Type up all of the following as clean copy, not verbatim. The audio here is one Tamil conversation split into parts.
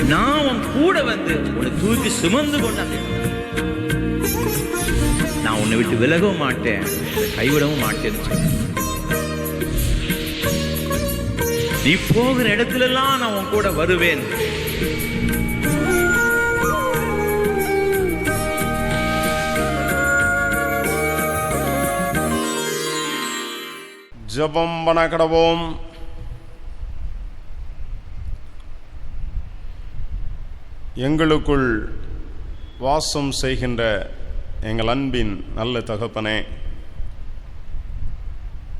நான் உன் கூட வந்து உன்னை தூக்கி சுமந்து கொண்டாங்க. நான் உன்னை விட்டு விலகவும் மாட்டேன், கைவிடவும் மாட்டேன்னு சொல்ல. நீ போகிற இடத்துல எல்லாம் நான் உன் கூட வருவேன். ஜெபம் பண்ண கடவோம். எங்களுக்குள் வாசம் செய்கின்ற எங்கள் அன்பின் நல்ல தகப்பனே,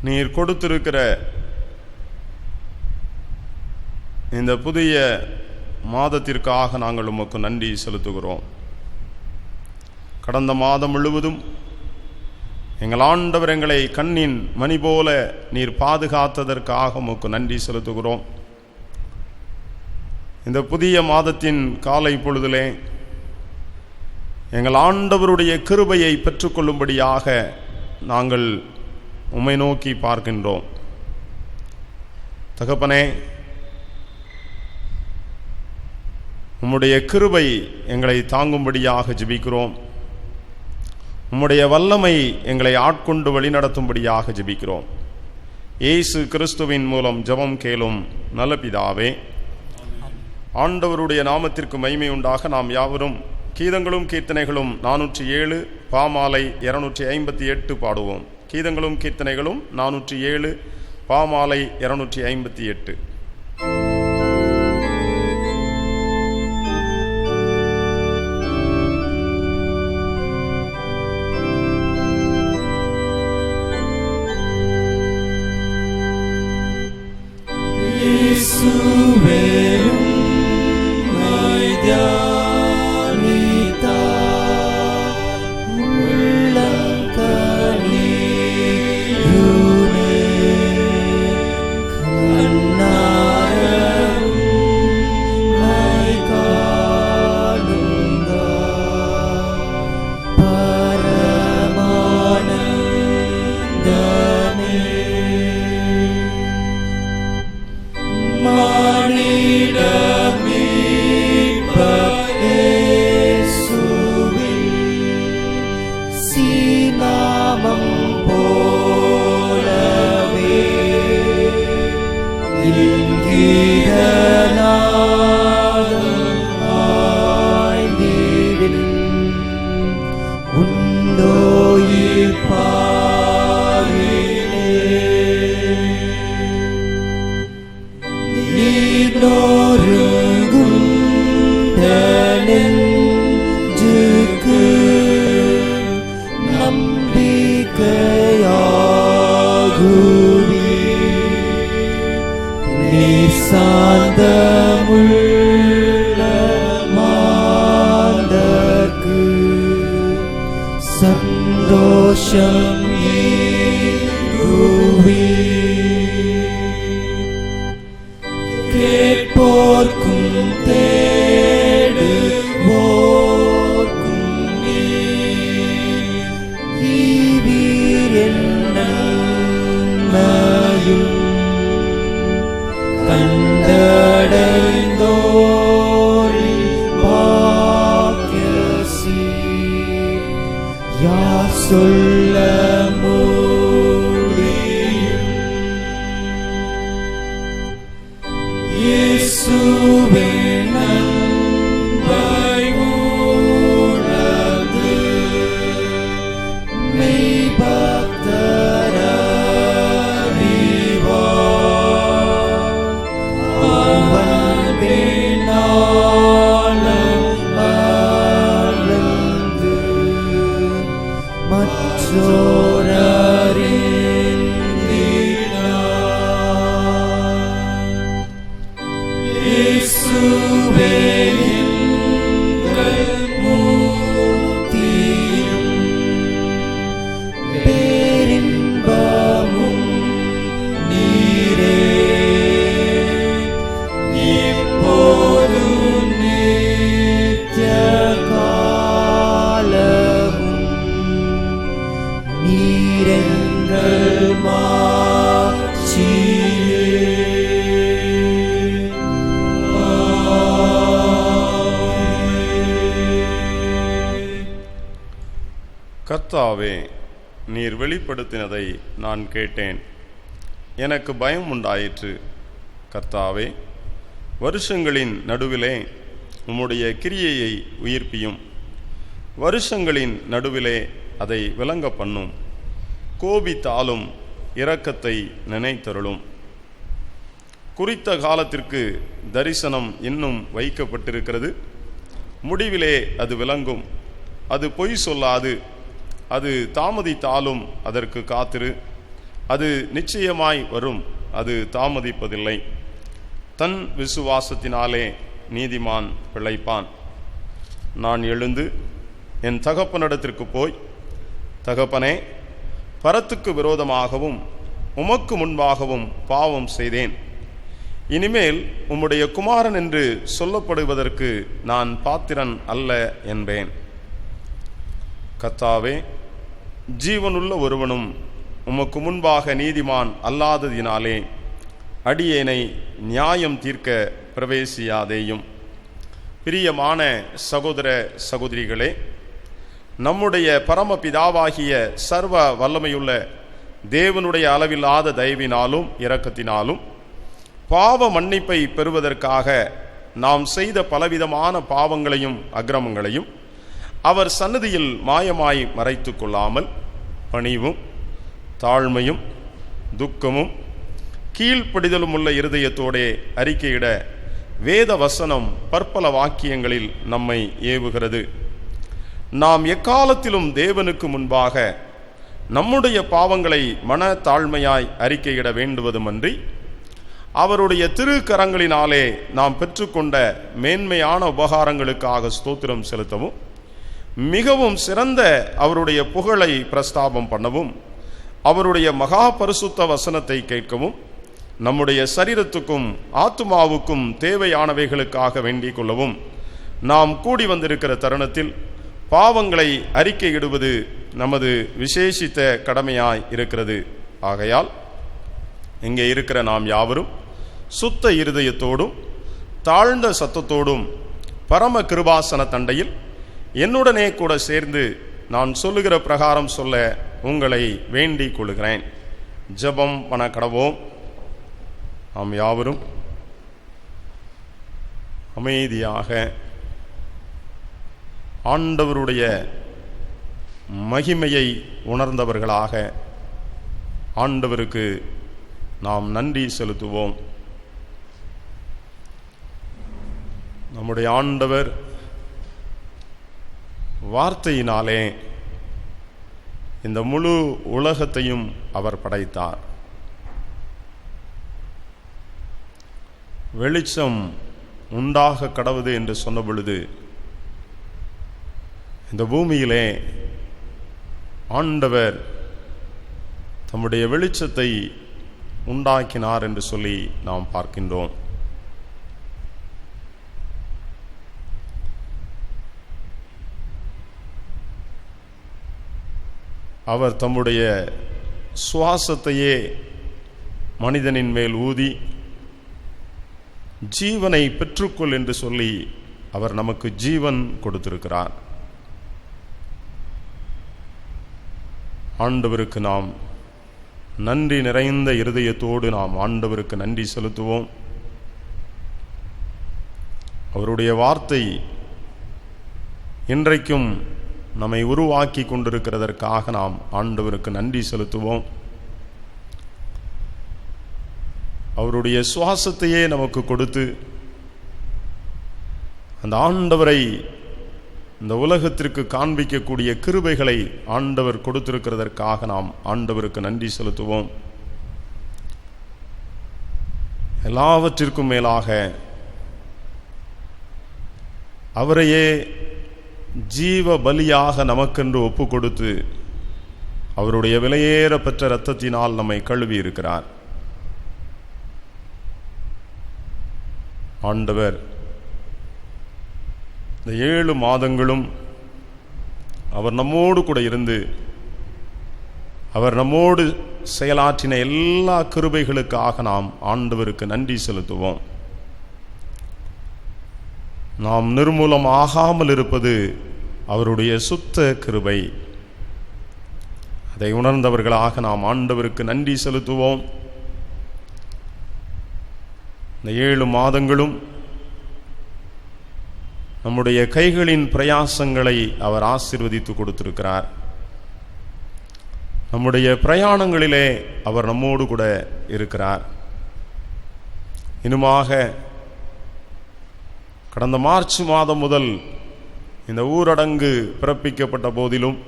நீர் கொடுத்திருக்கிற இந்த புதிய மாதத்திற்காக நாங்கள் உமக்கு நன்றி செலுத்துகிறோம். கடந்த மாதம் முழுவதும் எங்கள் ஆண்டவர் எங்களை கண்ணின் மணி போல நீர் பாதுகாத்ததற்காக உமக்கு நன்றி செலுத்துகிறோம். இந்த புதிய மாதத்தின் காலை பொழுதிலே எங்கள் ஆண்டவருடைய கிருபையை பெற்றுக்கொள்ளும்படியாக நாங்கள் உம்மை நோக்கி பார்க்கின்றோம். தகப்பனே, உம்முடைய கிருபை எங்களை தாங்கும்படியாக ஜெபிக்கிறோம். உம்முடைய வல்லமை எங்களை ஆட்கொண்டு வழிநடத்தும்படியாக ஜெபிக்கிறோம். இயேசு கிறிஸ்துவின் மூலம் ஜெபம் கேளும் நல்ல பிதாவே. ஆண்டவருடைய நாமத்திற்கு மகிமை உண்டாக நாம் யாவரும் கீதங்களும் கீர்த்தனைகளும் 407 பாமாலை 258 பாடுவோம். கீதங்களும் கீர்த்தனைகளும் 407 பாமாலை 258. Yeshuve கர்த்தாவே, நீர் வெளிப்படுத்தினதை நான் கேட்டேன், எனக்கு பயம் உண்டாயிற்று. கர்த்தாவே, வருஷங்களின் நடுவிலே உம்முடைய கிரியையை உயிர்ப்பியும், வருஷங்களின் நடுவிலே அதை விளங்க பண்ணும். கோபித்தாலும் இரக்கத்தை நினைத்தருளும். குறித்த காலத்திற்கு தரிசனம் இன்னும் வைக்கப்பட்டிருக்கிறது. முடிவிலே அது விளங்கும். அது பொய் சொல்லாது. அது தாமதித்தாலும் அதற்கு காத்திரு. அது நிச்சயமாய் வரும். அது தாமதிப்பதில்லை. தன் விசுவாசத்தினாலே நீதிமான் பிழைப்பான். நான் எழுந்து என் தகப்பனிடத்திற்கு போய், தகப்பனே, பரத்துக்கு விரோதமாகவும் உமக்கு முன்பாகவும் பாவம் செய்தேன். இனிமேல் உம்முடைய குமாரன் என்று சொல்லப்படுவதற்கு நான் பாத்திரன் அல்ல என்பேன். கர்த்தாவே, ஜீவனுள்ள ஒருவனும் உமக்கு முன்பாக நீதிமான் அல்லாததினாலே அடியேனை நியாயம் தீர்க்க பிரவேசியாதேயும். பிரியமான சகோதர சகோதரிகளே, நம்முடைய பரமபிதாவாகிய சர்வ வல்லமையுள்ள தேவனுடைய அளவில்லாத தயவினாலும் இரக்கத்தினாலும் பாவ மன்னிப்பை பெறுவதற்காக நாம் செய்த பலவிதமான பாவங்களையும் அக்கிரமங்களையும் அவர் சந்நிதியில் மாயமாய் மறைத்து கொள்ளாமல் பணிவும் தாழ்மையும் துக்கமும் கீழ்ப்படிதலும் உள்ள இருதயத்தோடே அறிக்கையிட வேத வசனம் பற்பல வாக்கியங்களில் நம்மை ஏவுகிறது. நாம் எக்காலத்திலும் தேவனுக்கு முன்பாக நம்முடைய பாவங்களை மன தாழ்மையாய் அறிக்கையிட வேண்டுவதுமன்றி, அவருடைய திருக்கரங்களினாலே நாம் பெற்றுக்கொண்ட மேன்மையான உபகாரங்களுக்காக ஸ்தோத்திரம் செலுத்தவும், மிகவும் சிறந்த அவருடைய புகழை பிரஸ்தாபம் பண்ணவும், அவருடைய மகா பரிசுத்த வசனத்தை கேட்கவும், நம்முடைய சரீரத்துக்கும் ஆத்துமாவுக்கும் தேவையானவைகளுக்காக வேண்டிக் கொள்ளவும் நாம் கூடி வந்திருக்கிற தருணத்தில் பாவங்களை அறிக்கையிடுவது நமது விசேஷித்த கடமையாய் இருக்கிறது. ஆகையால் இங்கே இருக்கிற நாம் யாவரும் சுத்த இருதயத்தோடும் தாழ்ந்த சத்தத்தோடும் பரம கிருபாசன தண்டையில் என்னுடனே கூட சேர்ந்து நான் சொல்லுகிற பிரகாரம் சொல்ல உங்களை வேண்டிக் கொள்கிறேன். ஜெபம் பண்ண கடவோம். நாம் யாவரும் அமைதியாக ஆண்டவருடைய மகிமையை உணர்ந்தவர்களாக ஆண்டவருக்கு நாம் நன்றி செலுத்துவோம். நம்முடைய ஆண்டவர் வார்த்தையினாலே இந்த முழு உலகத்தையும் அவர் படைத்தார். வெளிச்சம் உண்டாக கடவுது என்று சொன்ன பொழுது இந்த பூமியிலே ஆண்டவர் தம்முடைய வெளிச்சத்தை உண்டாக்கினார் என்று சொல்லி நாம் பார்க்கின்றோம். அவர் தம்முடைய சுவாசத்தையே மனிதனின் மேல் ஊதி ஜீவனை பெற்றுக்கொள் என்று சொல்லி அவர் நமக்கு ஜீவன் கொடுத்திருக்கிறார். ஆண்டவருக்கு நாம் நன்றி நிறைந்த இருதயத்தோடு நாம் ஆண்டவருக்கு நன்றி செலுத்துவோம். அவருடைய வார்த்தை இன்றைக்கும் நம்மை உருவாக்கி கொண்டிருக்கிறதற்காக நாம் ஆண்டவருக்கு நன்றி செலுத்துவோம். அவருடைய சுவாசத்தையே நமக்கு கொடுத்து அந்த ஆண்டவரை இந்த உலகத்திற்கு காண்பிக்கக்கூடிய கிருபைகளை ஆண்டவர் கொடுத்திருக்கிறதற்காக நாம் ஆண்டவருக்கு நன்றி செலுத்துவோம். எல்லாவற்றிற்கும் மேலாக அவரையே ஜீவ பலியாக நமக்கென்று ஒப்பு கொடுத்து அவருடைய விலையேற பெற்ற இரத்தத்தினால் நம்மை கழுவி இருக்கிறார். ஆண்டவர் இந்த 7 மாதங்களும் அவர் நம்மோடு கூட இருந்து அவர் நம்மோடு செயலாற்றின எல்லா கிருபைகளுக்காக நாம் ஆண்டவருக்கு நன்றி செலுத்துவோம். நாம் நிர்மூலம் ஆகாமல் இருப்பது அவருடைய சுத்த கிருபை. இதை உணர்ந்தவர்களாக நாம் ஆண்டவருக்கு நன்றி செலுத்துவோம். இந்த 7 மாதங்களும் நம்முடைய கைகளின் பிரயாசங்களை அவர் ஆசீர்வதித்து கொடுத்திருக்கிறார். நம்முடைய பிரயாணங்களிலே அவர் நம்மோடு கூட இருக்கிறார். இன்னுமாக கடந்த மார்ச் மாதம் முதல் இந்த ஊரடங்கு பிறப்பிக்கப்பட்ட போதிலும்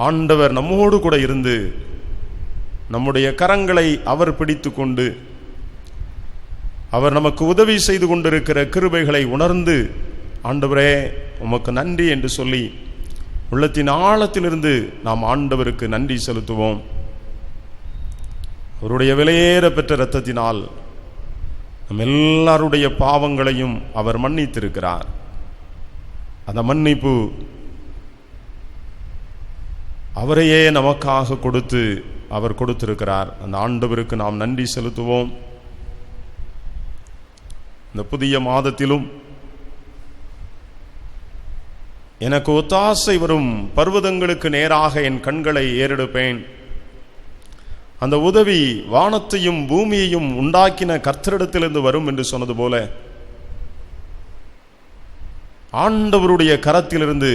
ஆண்டவர் நம்மோடு கூட இருந்து நம்முடைய கரங்களை அவர் பிடித்து கொண்டு அவர் நமக்கு உதவி செய்து கொண்டிருக்கிற கிருபைகளை உணர்ந்து, ஆண்டவரே உமக்கு நன்றி என்று சொல்லி உள்ளத்தின் ஆழத்திலிருந்து நாம் ஆண்டவருக்கு நன்றி செலுத்துவோம். அவருடைய விலையேற பெற்ற இரத்தத்தினால் நம் எல்லாருடைய பாவங்களையும் அவர் மன்னித்திருக்கிறார். அந்த மன்னிப்பு அவரையே நமக்காக கொடுத்து அவர் கொடுத்திருக்கிறார். அந்த ஆண்டவருக்கு நாம் நன்றி செலுத்துவோம். இந்த புதிய மாதத்திலும் எனக்கு ஒத்தாசை வரும் பர்வதங்களுக்கு நேராக என் கண்களை ஏறெடுப்பேன். அந்த உதவி வானத்தையும் பூமியையும் உண்டாக்கின கர்த்தரிடத்திலிருந்து வரும் என்று சொன்னது போல ஆண்டவருடைய கரத்திலிருந்து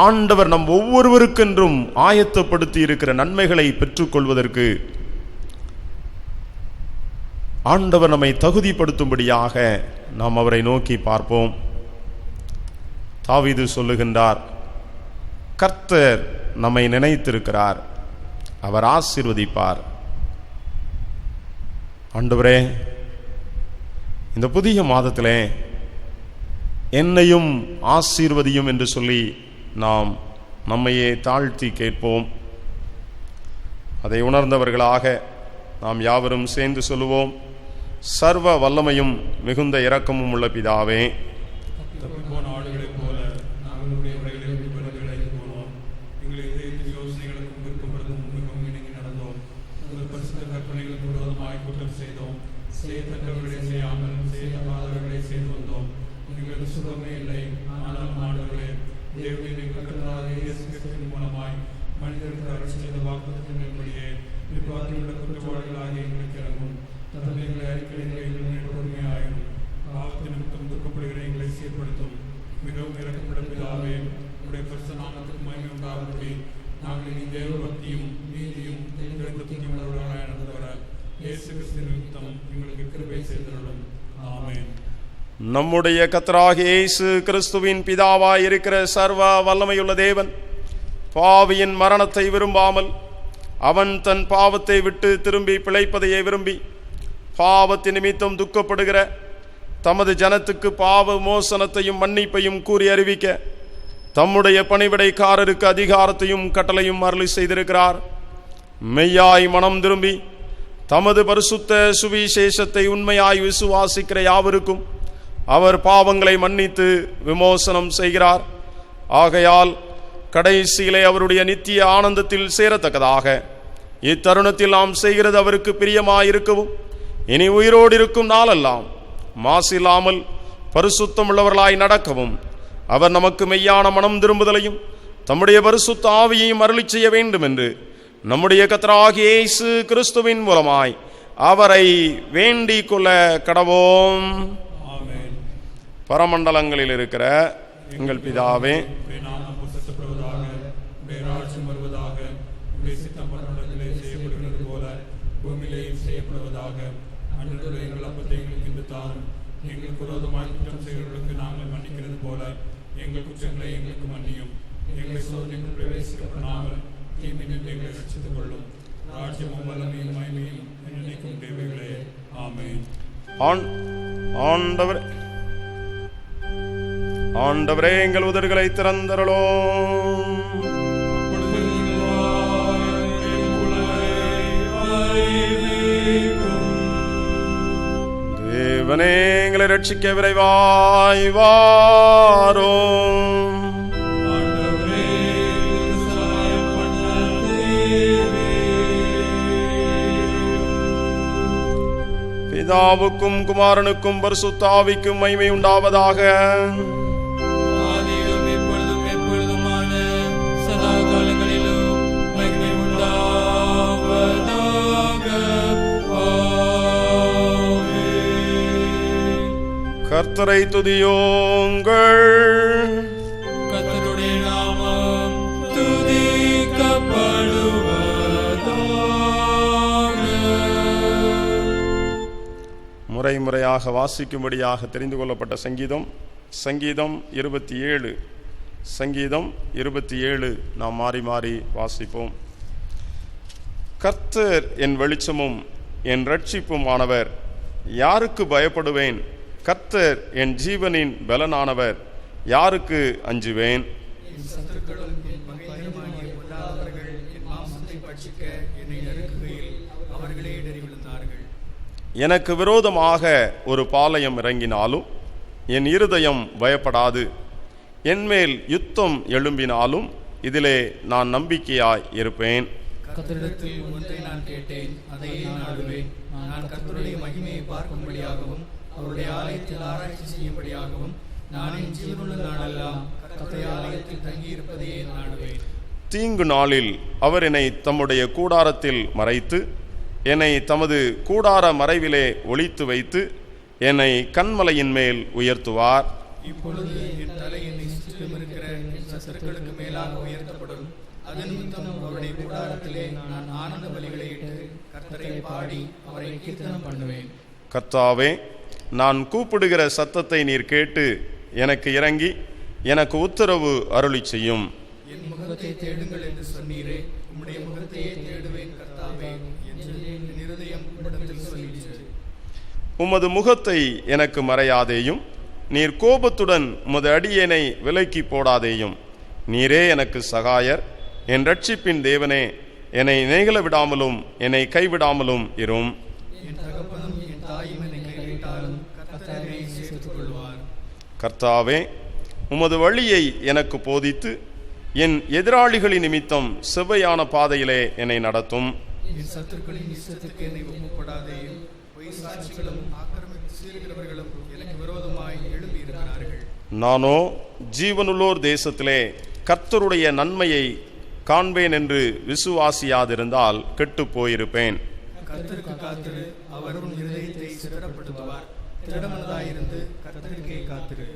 ஆண்டவர் நம் ஒவ்வொருவருக்கென்றும் ஆயத்தப்படுத்தி இருக்கிற நன்மைகளை பெற்றுக்கொள்வதற்கு ஆண்டவர் நம்மை தகுதிப்படுத்தும்படியாக நாம் அவரை நோக்கி பார்ப்போம். தாவீது சொல்லுகின்றார், கர்த்தர் நம்மை நினைத்திருக்கிறார், அவர் ஆசீர்வதிப்பார். ஆண்டவரே, இந்த புதிய மாதத்திலே என்னையும் ஆசீர்வதியும் என்று சொல்லி நாம் நம்மையே தாழ்த்தி கேட்போம். அதை உணர்ந்தவர்களாக நாம் யாவரும் சேர்ந்து சொல்லுவோம். சர்வ வல்லமையும் மிகுந்த இரக்கமும் உள்ள பிதாவே, நம்முடைய கர்த்தராகிய இயேசு கிறிஸ்துவின் பிதாவாய் இருக்கிற சர்வ வல்லமையுள்ள தேவன் பாவியின் மரணத்தை விரும்பாமல் அவன் தன் பாவத்தை விட்டு திரும்பி பிழைப்பதையே விரும்பி பாவத்தின் நிமித்தம் துக்கப்படுகிற தமது ஜனத்துக்கு பாவ மோசனத்தையும் மன்னிப்பையும் கூறி அறிவிக்க தம்முடைய பணிவிடைக்காரருக்கு அதிகாரத்தையும் கட்டளையும் அருளி செய்திருக்கிறார். மெய்யாய் மனம் திரும்பி தமது பரிசுத்த சுவிசேஷத்தை உண்மையாய் விசுவாசிக்கிற யாவருக்கும் அவர் பாவங்களை மன்னித்து விமோசனம் செய்கிறார். ஆகையால் கடைசியிலே அவருடைய நித்திய ஆனந்தத்தில் சேரத்தக்கதாக இத்தருணத்தில் நாம் செய்கிறது அவருக்கு பிரியமாயிருக்கவும் இனி உயிரோடு இருக்கும் நாளெல்லாம் மாசில்லாமல் பரிசுத்தம் உள்ளவர்களாய் நடக்கவும் அவர் நமக்கு மெய்யான மனம் திரும்புதலையும் தம்முடைய பரிசுத்த ஆவியையும் அருளி செய்ய வேண்டும் என்று நம்முடைய கர்த்தராகிய இயேசு கிறிஸ்துவின் மூலமாய் அவரை வேண்டிக் கொள்ள கடவோம். பரமண்டலங்களில் இருக்கிற எங்கள் பிதாவே, எங்களுக்கு விரோதமாய் குற்றம் செய்கிறவர்களுக்கு நாங்கள் மன்னிக்கிறது போல எங்கள் குற்றங்களை எங்களுக்கு மன்னியும். எங்களை சோதனைக்குள் பிரவேசிக்க பண்ணாமல் தீமை நின்று எங்களை ரட்சித்துக் கொள்ளும். ராஜ்யமும் வல்லமையும் மகிமையும் நினைக்கும் தேவைகளே. ஆமென். ஆண்டவரே, எங்கள் உதடுகளை திறந்தருளோம். தேவனே, எங்களை ரட்சிக்க விரைவாய் வாரும். பிதாவுக்கும் குமாரனுக்கும் பரிசுத்த ஆவிக்கும் மகிமை உண்டாவதாக. கர்த்தரை துதியுங்கள். கர்த்தருடைய நாமம் துதிக்கப்படுவதாக. முறை முறையாக வாசிக்கும்படியாக தெரிந்து கொள்ளப்பட்ட சங்கீதம் 27. சங்கீதம் 27 நாம் மாறி மாறி வாசிப்போம். கர்த்தர் என் வெளிச்சமும் என் இரட்சிப்புமானவர், யாருக்கு பயப்படுவேன்? கர்த்தர் என் ஜீவனின் பலனானவர், யாருக்கு அஞ்சுவேன்? எனக்கு விரோதமாக ஒரு பாளையம் இறங்கினாலும் என் இருதயம் பயப்படாது. என்மேல் யுத்தம் எழும்பினாலும் இதிலே நான் நம்பிக்கையாய் இருப்பேன். கர்த்தரிடத்தில் ஒன்றை நான் கேட்டேன், அதையே நாடுவேன். நான் கர்த்தருடைய மகிமையை பார்க்கும்படியாகவும் அவருடைய ஆலயத்தில் ஆராய்ச்சி செய்யும்படியாகவும் நான் என் ஜீவனுள்ள நாளெல்லாம் கர்த்தருடைய ஆலயத்தில் தங்கியிருப்பதையே நாடுவேன். தீங்கு நாளில் அவர் என்னை தம்முடைய கூடாரத்தில் மறைத்து என்னை தமது கூடார மறைவிலே ஒளித்து வைத்து என்னை கன்மலையின் மேல் உயர்த்துவார். இப்பொழுது என் தலை என்னை சுற்றிலும் இருக்கிற என் சத்துருக்களுக்கு மேலாக உயர்த்தப்படும். அது நிமித்தம் அவருடைய கூடாரத்திலே நான் ஆனந்த பலிகளை இட்டு கர்த்தரை பாடி அவரை கீர்த்தனம் பண்ணுவேன். கர்த்தாவே, நான் கூப்பிடுகிற சத்தத்தை நீர் கேட்டு எனக்கு இறங்கி எனக்கு உத்தரவு அருளி செய்யும். என் முகத்தை தேடுங்கள் என்று சொன்னீரே, உம்முடைய முகத்தையே தேடுவேன் கர்த்தாவே என்று என் இருதயம் உம்மிடத்தில் சொல்லிற்று. உமது முகத்தை எனக்கு மறையாதேயும், நீர் கோபத்துடன் உமது அடியேனை விலக்கி போடாதேயும். நீரே எனக்கு சகாயர், என் இரட்சிப்பின் தேவனே, என்னை நெகிழ விடாமலும் என்னை கைவிடாமலும் இரும். என் தகப்பனும் என் தாயும் என்னை கைவிட்டாலும் கர்த்தர் என்னை சேர்த்துக் கொள்வார். கர்த்தாவே, உமது வழியை எனக்கு போதித்து என் எதிராளிகளின் நிமித்தம் செவ்வையான பாதையிலே என்னை நடத்தும். என் சத்துருக்களின் இஷ்டத்திற்கு என்னை ஒப்புப்படாதேயும். பொய் சாட்சிகளும் ஆக்கிரமித்து சீறுகிறவர்களும் எனக்கு விரோதமாய் எழும்பி இருக்கிறார்கள். நானோ ஜீவனுள்ளோர் தேசத்திலே கர்த்தருடைய நன்மையை காண்பேன் என்று விசுவாசியாதிருந்தால் கெட்டு போயிருப்பேன். கர்த்தருக்கு காத்திரு, அவர் உன் இருதயத்தை சிதறப்படுத்துவார். திடமனதாயிருந்து கர்த்தருக்கே காத்திரு.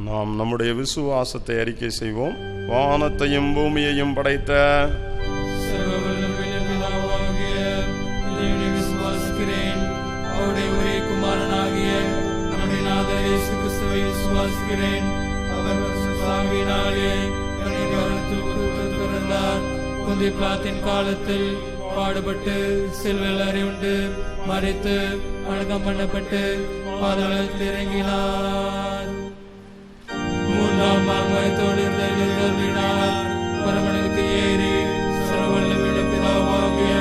நாம் நம்முடைய விசுவாசத்தை அறிக்கை செய்வோம். வானத்தையும் பூமியையும் படைத்த விசுவாசிக்கிறேன். அவருடைய ஒரே குமாரனாகிய நம்முடைய நாதர் இயேசு கிறிஸ்துவை விசுவாசிக்கிறேன். அவர் சாவினாலே பிறந்தார். புதிய பிளாத்தின் காலத்தில் பாடுபட்டு சிலுவையில் அறையுண்டு மரித்து அடக்கம் பண்ணப்பட்டு பாதாளத்தில் இறங்கினார். மூன்றாம் மரணத்தோடு எழுந்தருளினார். பரமனுக்கு ஏறி சர்வவல்லமையுள்ள பிதாவாகிய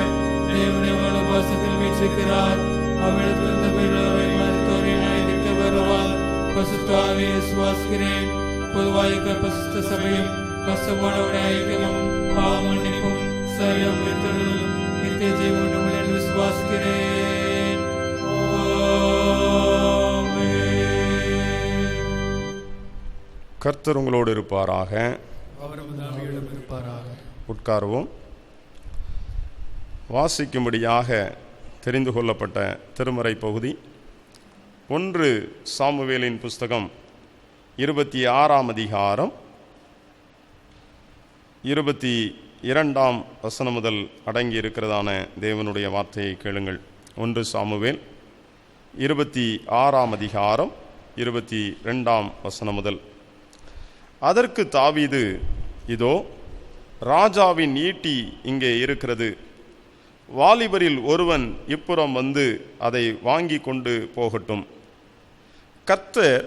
தேவனுடைய வலதுபார்சத்தில் வீற்றிருக்கிறார். அவ்விடத்திலிருந்து பிறரை மரித்தோரை நியாயத்தீர்க்க வருவார். பரிசுத்த ஆவியை விசுவாசிக்கிறேன். பொதுவாக பரிசுத்த சபையும் பரிசுத்தமானவருடைய ஐக்கியமும் பாவ மன்னிப்பும் சரீரம் உயிர்த்தெழுதலும் நித்திய ஜீவனும் என்று விசுவாசிக்கிறேன். கர்த்தர் உங்களோடு இருப்பாராக. உட்காருவோம். வாசிக்கும்படியாக தெரிந்து கொள்ளப்பட்ட திருமறை பகுதி 1 சாமுவேலின் புஸ்தகம் 26ஆம் அதிகாரம் 22ஆம் வசனம் முதல் அடங்கி இருக்கிறதான தேவனுடைய வார்த்தையை கேளுங்கள். 1 சாமுவேல் 26ஆம் அதிகாரம் 22ஆம் வசனம் முதல். அதற்கு தாவீது, இதோ ராஜாவின் ஈட்டி இங்கே இருக்கிறது. வாலிபரில் ஒருவன் இப்புறம் வந்து அதை வாங்கி கொண்டு போகட்டும். கர்த்தர்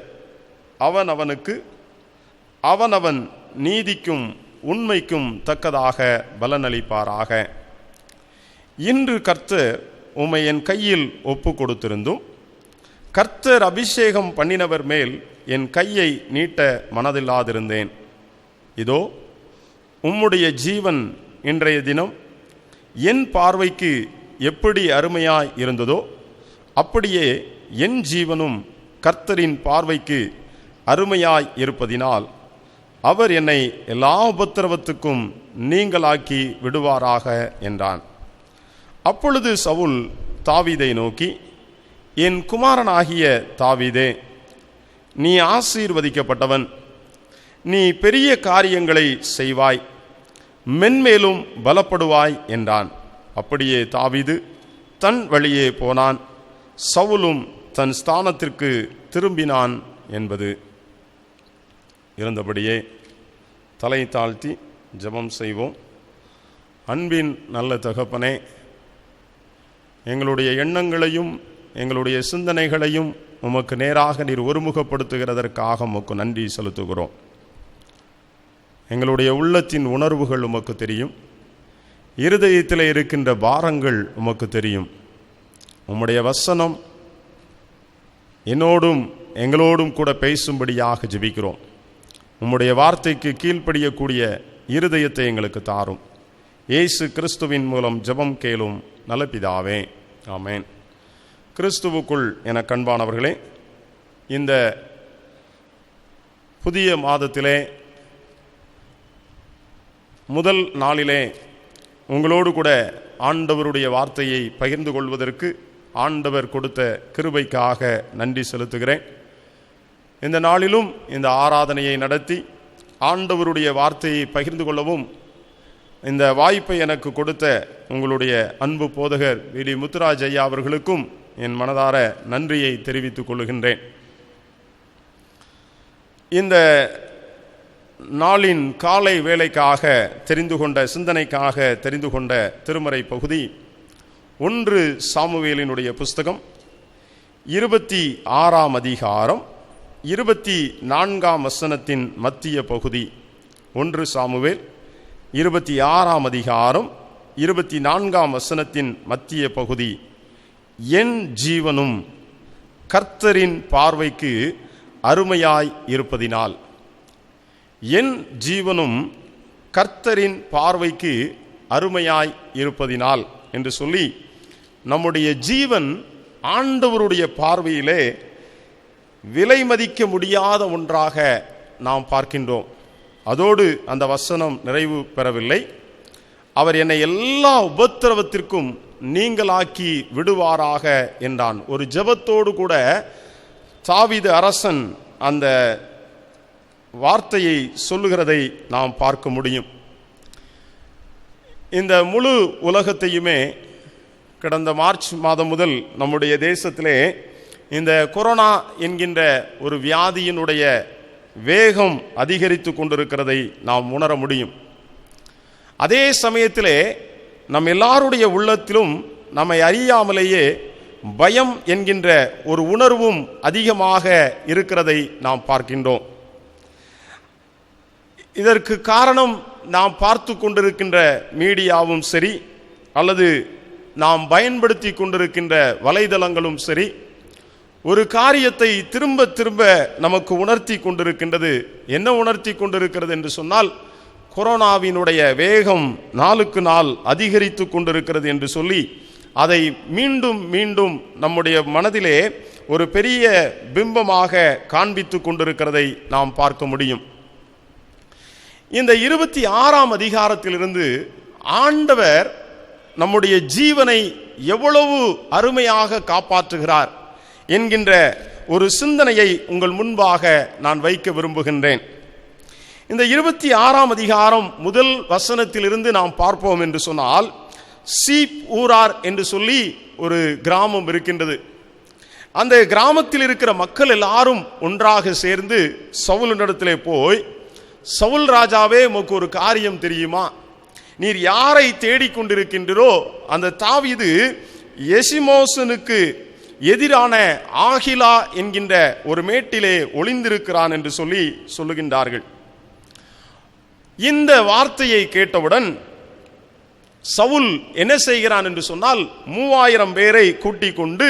அவனவனுக்கு அவனவன் நீதிக்கும் உண்மைக்கும் தக்கதாக பலனளிப்பாராக. இன்று கர்த்தர் உம்மை என் கையில் ஒப்பு கொடுத்திருந்தும் கர்த்தர் அபிஷேகம் பண்ணினவர் மேல் என் கையை நீட்ட மனதில்லாதிருந்தேன். இதோ உம்முடைய ஜீவன் இன்றைய தினம் என் பார்வைக்கு எப்படி அருமையாய் இருந்ததோ அப்படியே என் ஜீவனும் கர்த்தரின் பார்வைக்கு அருமையாய் இருப்பதினால் அவர் என்னை எல்லா உபத்திரவத்துக்கும் நீங்களாக்கி விடுவாராக என்றான். அப்பொழுது சவுல் தாவீதை நோக்கி, என் குமாரனாகிய தாவீதே, நீ ஆசீர்வதிக்கப்பட்டவன், நீ பெரிய காரியங்களை செய்வாய், மென்மேலும் பலப்படுவாய் என்றான். அப்படியே தாவீது தன் வழியே போனான், சவுலும் தன் ஸ்தானத்திற்கு திரும்பினான் என்பது. இருந்தபடியே தலை தாழ்த்தி ஜெபம் செய்வோம். அன்பின் நல்ல தகப்பனே, எங்களுடைய எண்ணங்களையும் எங்களுடைய சிந்தனைகளையும் உமக்கு நேராக நீர் ஒருமுகப்படுத்துகிறதற்காக உமக்கு நன்றி செலுத்துகிறோம். எங்களுடைய உள்ளத்தின் உணர்வுகள் உமக்கு தெரியும், இருதயத்தில் இருக்கின்ற பாரங்கள் உமக்கு தெரியும். உம்முடைய வசனம் என்னோடும் எங்களோடும் கூட பேசும்படியாக ஜெபிக்கிறோம். உம்முடைய வார்த்தைக்கு கீழ்ப்படியக்கூடிய இருதயத்தை எங்களுக்கு தாரும். இயேசு கிறிஸ்துவின் மூலம் ஜெபம் கேளும் நல்ல பிதாவே, ஆமென். கிறிஸ்துவுக்குள் என கண்பானவர்களே, இந்த புதிய மாதத்திலே முதல் நாளிலே உங்களோடு கூட ஆண்டவருடைய வார்த்தையை பகிர்ந்து கொள்வதற்கு ஆண்டவர் கொடுத்த கிருபைக்காக நன்றி செலுத்துகிறேன். இந்த நாளிலும் இந்த ஆராதனையை நடத்தி ஆண்டவருடைய வார்த்தையை பகிர்ந்து கொள்ளவும் இந்த வாய்ப்பை எனக்கு கொடுத்த உங்களுடைய அன்பு போதகர் வி.டி. முத்துராஜ் ஐயா அவர்களுக்கும் என் மனதார நன்றியை தெரிவித்துக் கொள்கின்றேன். இந்த நாளின் காலை வேளைக்காக தெரிந்து கொண்ட சிந்தனைக்காக தெரிந்து கொண்ட திருமறை பகுதி 1 சாமுவேலினுடைய புஸ்தகம் 26ஆம் அதிகாரம் 24ஆம் வசனத்தின் மத்திய பகுதி. 1 சாமுவேல் 26ஆம் அதிகாரம் 24ஆம் வசனத்தின் மத்திய பகுதி. என் ஜீவனும் கர்த்தரின் பார்வைக்கு அருமையாய் இருப்பதினால், என் ஜீவனும் கர்த்தரின் பார்வைக்கு அருமையாய் இருப்பதினால் என்று சொல்லி, நம்முடைய ஜீவன் ஆண்டவருடைய பார்வையிலே விலை மதிக்க முடியாத ஒன்றாக நாம் பார்க்கின்றோம். அதோடு அந்த வசனம் நிறைவு பெறவில்லை. அவர் என்னை எல்லா உபத்திரவத்திற்கும் நீங்களாக்கி விடுவாராக என்றான். ஒரு ஜெபத்தோடு கூட தாவீது அரசன் அந்த வார்த்தையை சொல்லுகிறதை நாம் பார்க்க முடியும். இந்த முழு உலகத்தையுமே கடந்த மார்ச் மாதம் முதல் நம்முடைய தேசத்திலே இந்த கொரோனா என்கின்ற ஒரு வியாதியினுடைய வேகம் அதிகரித்து கொண்டிருக்கிறதை நாம் உணர முடியும். அதே சமயத்திலே நம் எல்லாருடைய உள்ளத்திலும் நம்மை அறியாமலேயே பயம் என்கின்ற ஒரு உணர்வும் அதிகமாக இருக்கிறதை நாம் பார்க்கின்றோம். இதற்கு காரணம் நாம் பார்த்து கொண்டிருக்கின்ற மீடியாவும் சரி, அல்லது நாம் பயன்படுத்தி கொண்டிருக்கின்ற வலைதளங்களும் சரி, ஒரு காரியத்தை திரும்ப திரும்ப நமக்கு உணர்த்தி கொண்டிருக்கின்றது. என்ன உணர்த்தி கொண்டிருக்கிறது என்று சொன்னால், கொரோனாவினுடைய வேகம் நாளுக்கு நாள் அதிகரித்து கொண்டிருக்கிறது என்று சொல்லி அதை மீண்டும் மீண்டும் நம்முடைய மனதிலே ஒரு பெரிய பிம்பமாக காண்பித்து கொண்டிருக்கிறதை நாம் பார்க்க முடியும். இந்த 26ஆம் அதிகாரத்திலிருந்து ஆண்டவர் நம்முடைய ஜீவனை எவ்வளவு அருமையாக காப்பாற்றுகிறார் என்கின்ற ஒரு சிந்தனையை உங்கள் முன்பாக நான் வைக்க விரும்புகின்றேன். இந்த 26ஆம் அதிகாரம் முதல் வசனத்திலிருந்து நாம் பார்ப்போம் என்று சொன்னால், சீப் ஊரார் என்று சொல்லி ஒரு கிராமம் இருக்கின்றது. அந்த கிராமத்தில் இருக்கிற மக்கள் எல்லாரும் ஒன்றாக சேர்ந்து சவுலினிடத்திலே போய், சவுல் ராஜாவே, உமக்கு ஒரு காரியம் தெரியுமா? நீர் யாரை தேடிக்கொண்டிருக்கின்றோ அந்த தாவீது எசிமோசனுக்கு எதிரான ஆகிலா என்கின்ற ஒரு மேட்டிலே ஒளிந்திருக்கிறான் என்று சொல்லி சொல்லுகின்றார்கள். இந்த வார்த்தையை கேட்டவுடன் சவுல் என்ன செய்கிறான் என்று சொன்னால், 3000 பேரை கூட்டிக் கொண்டு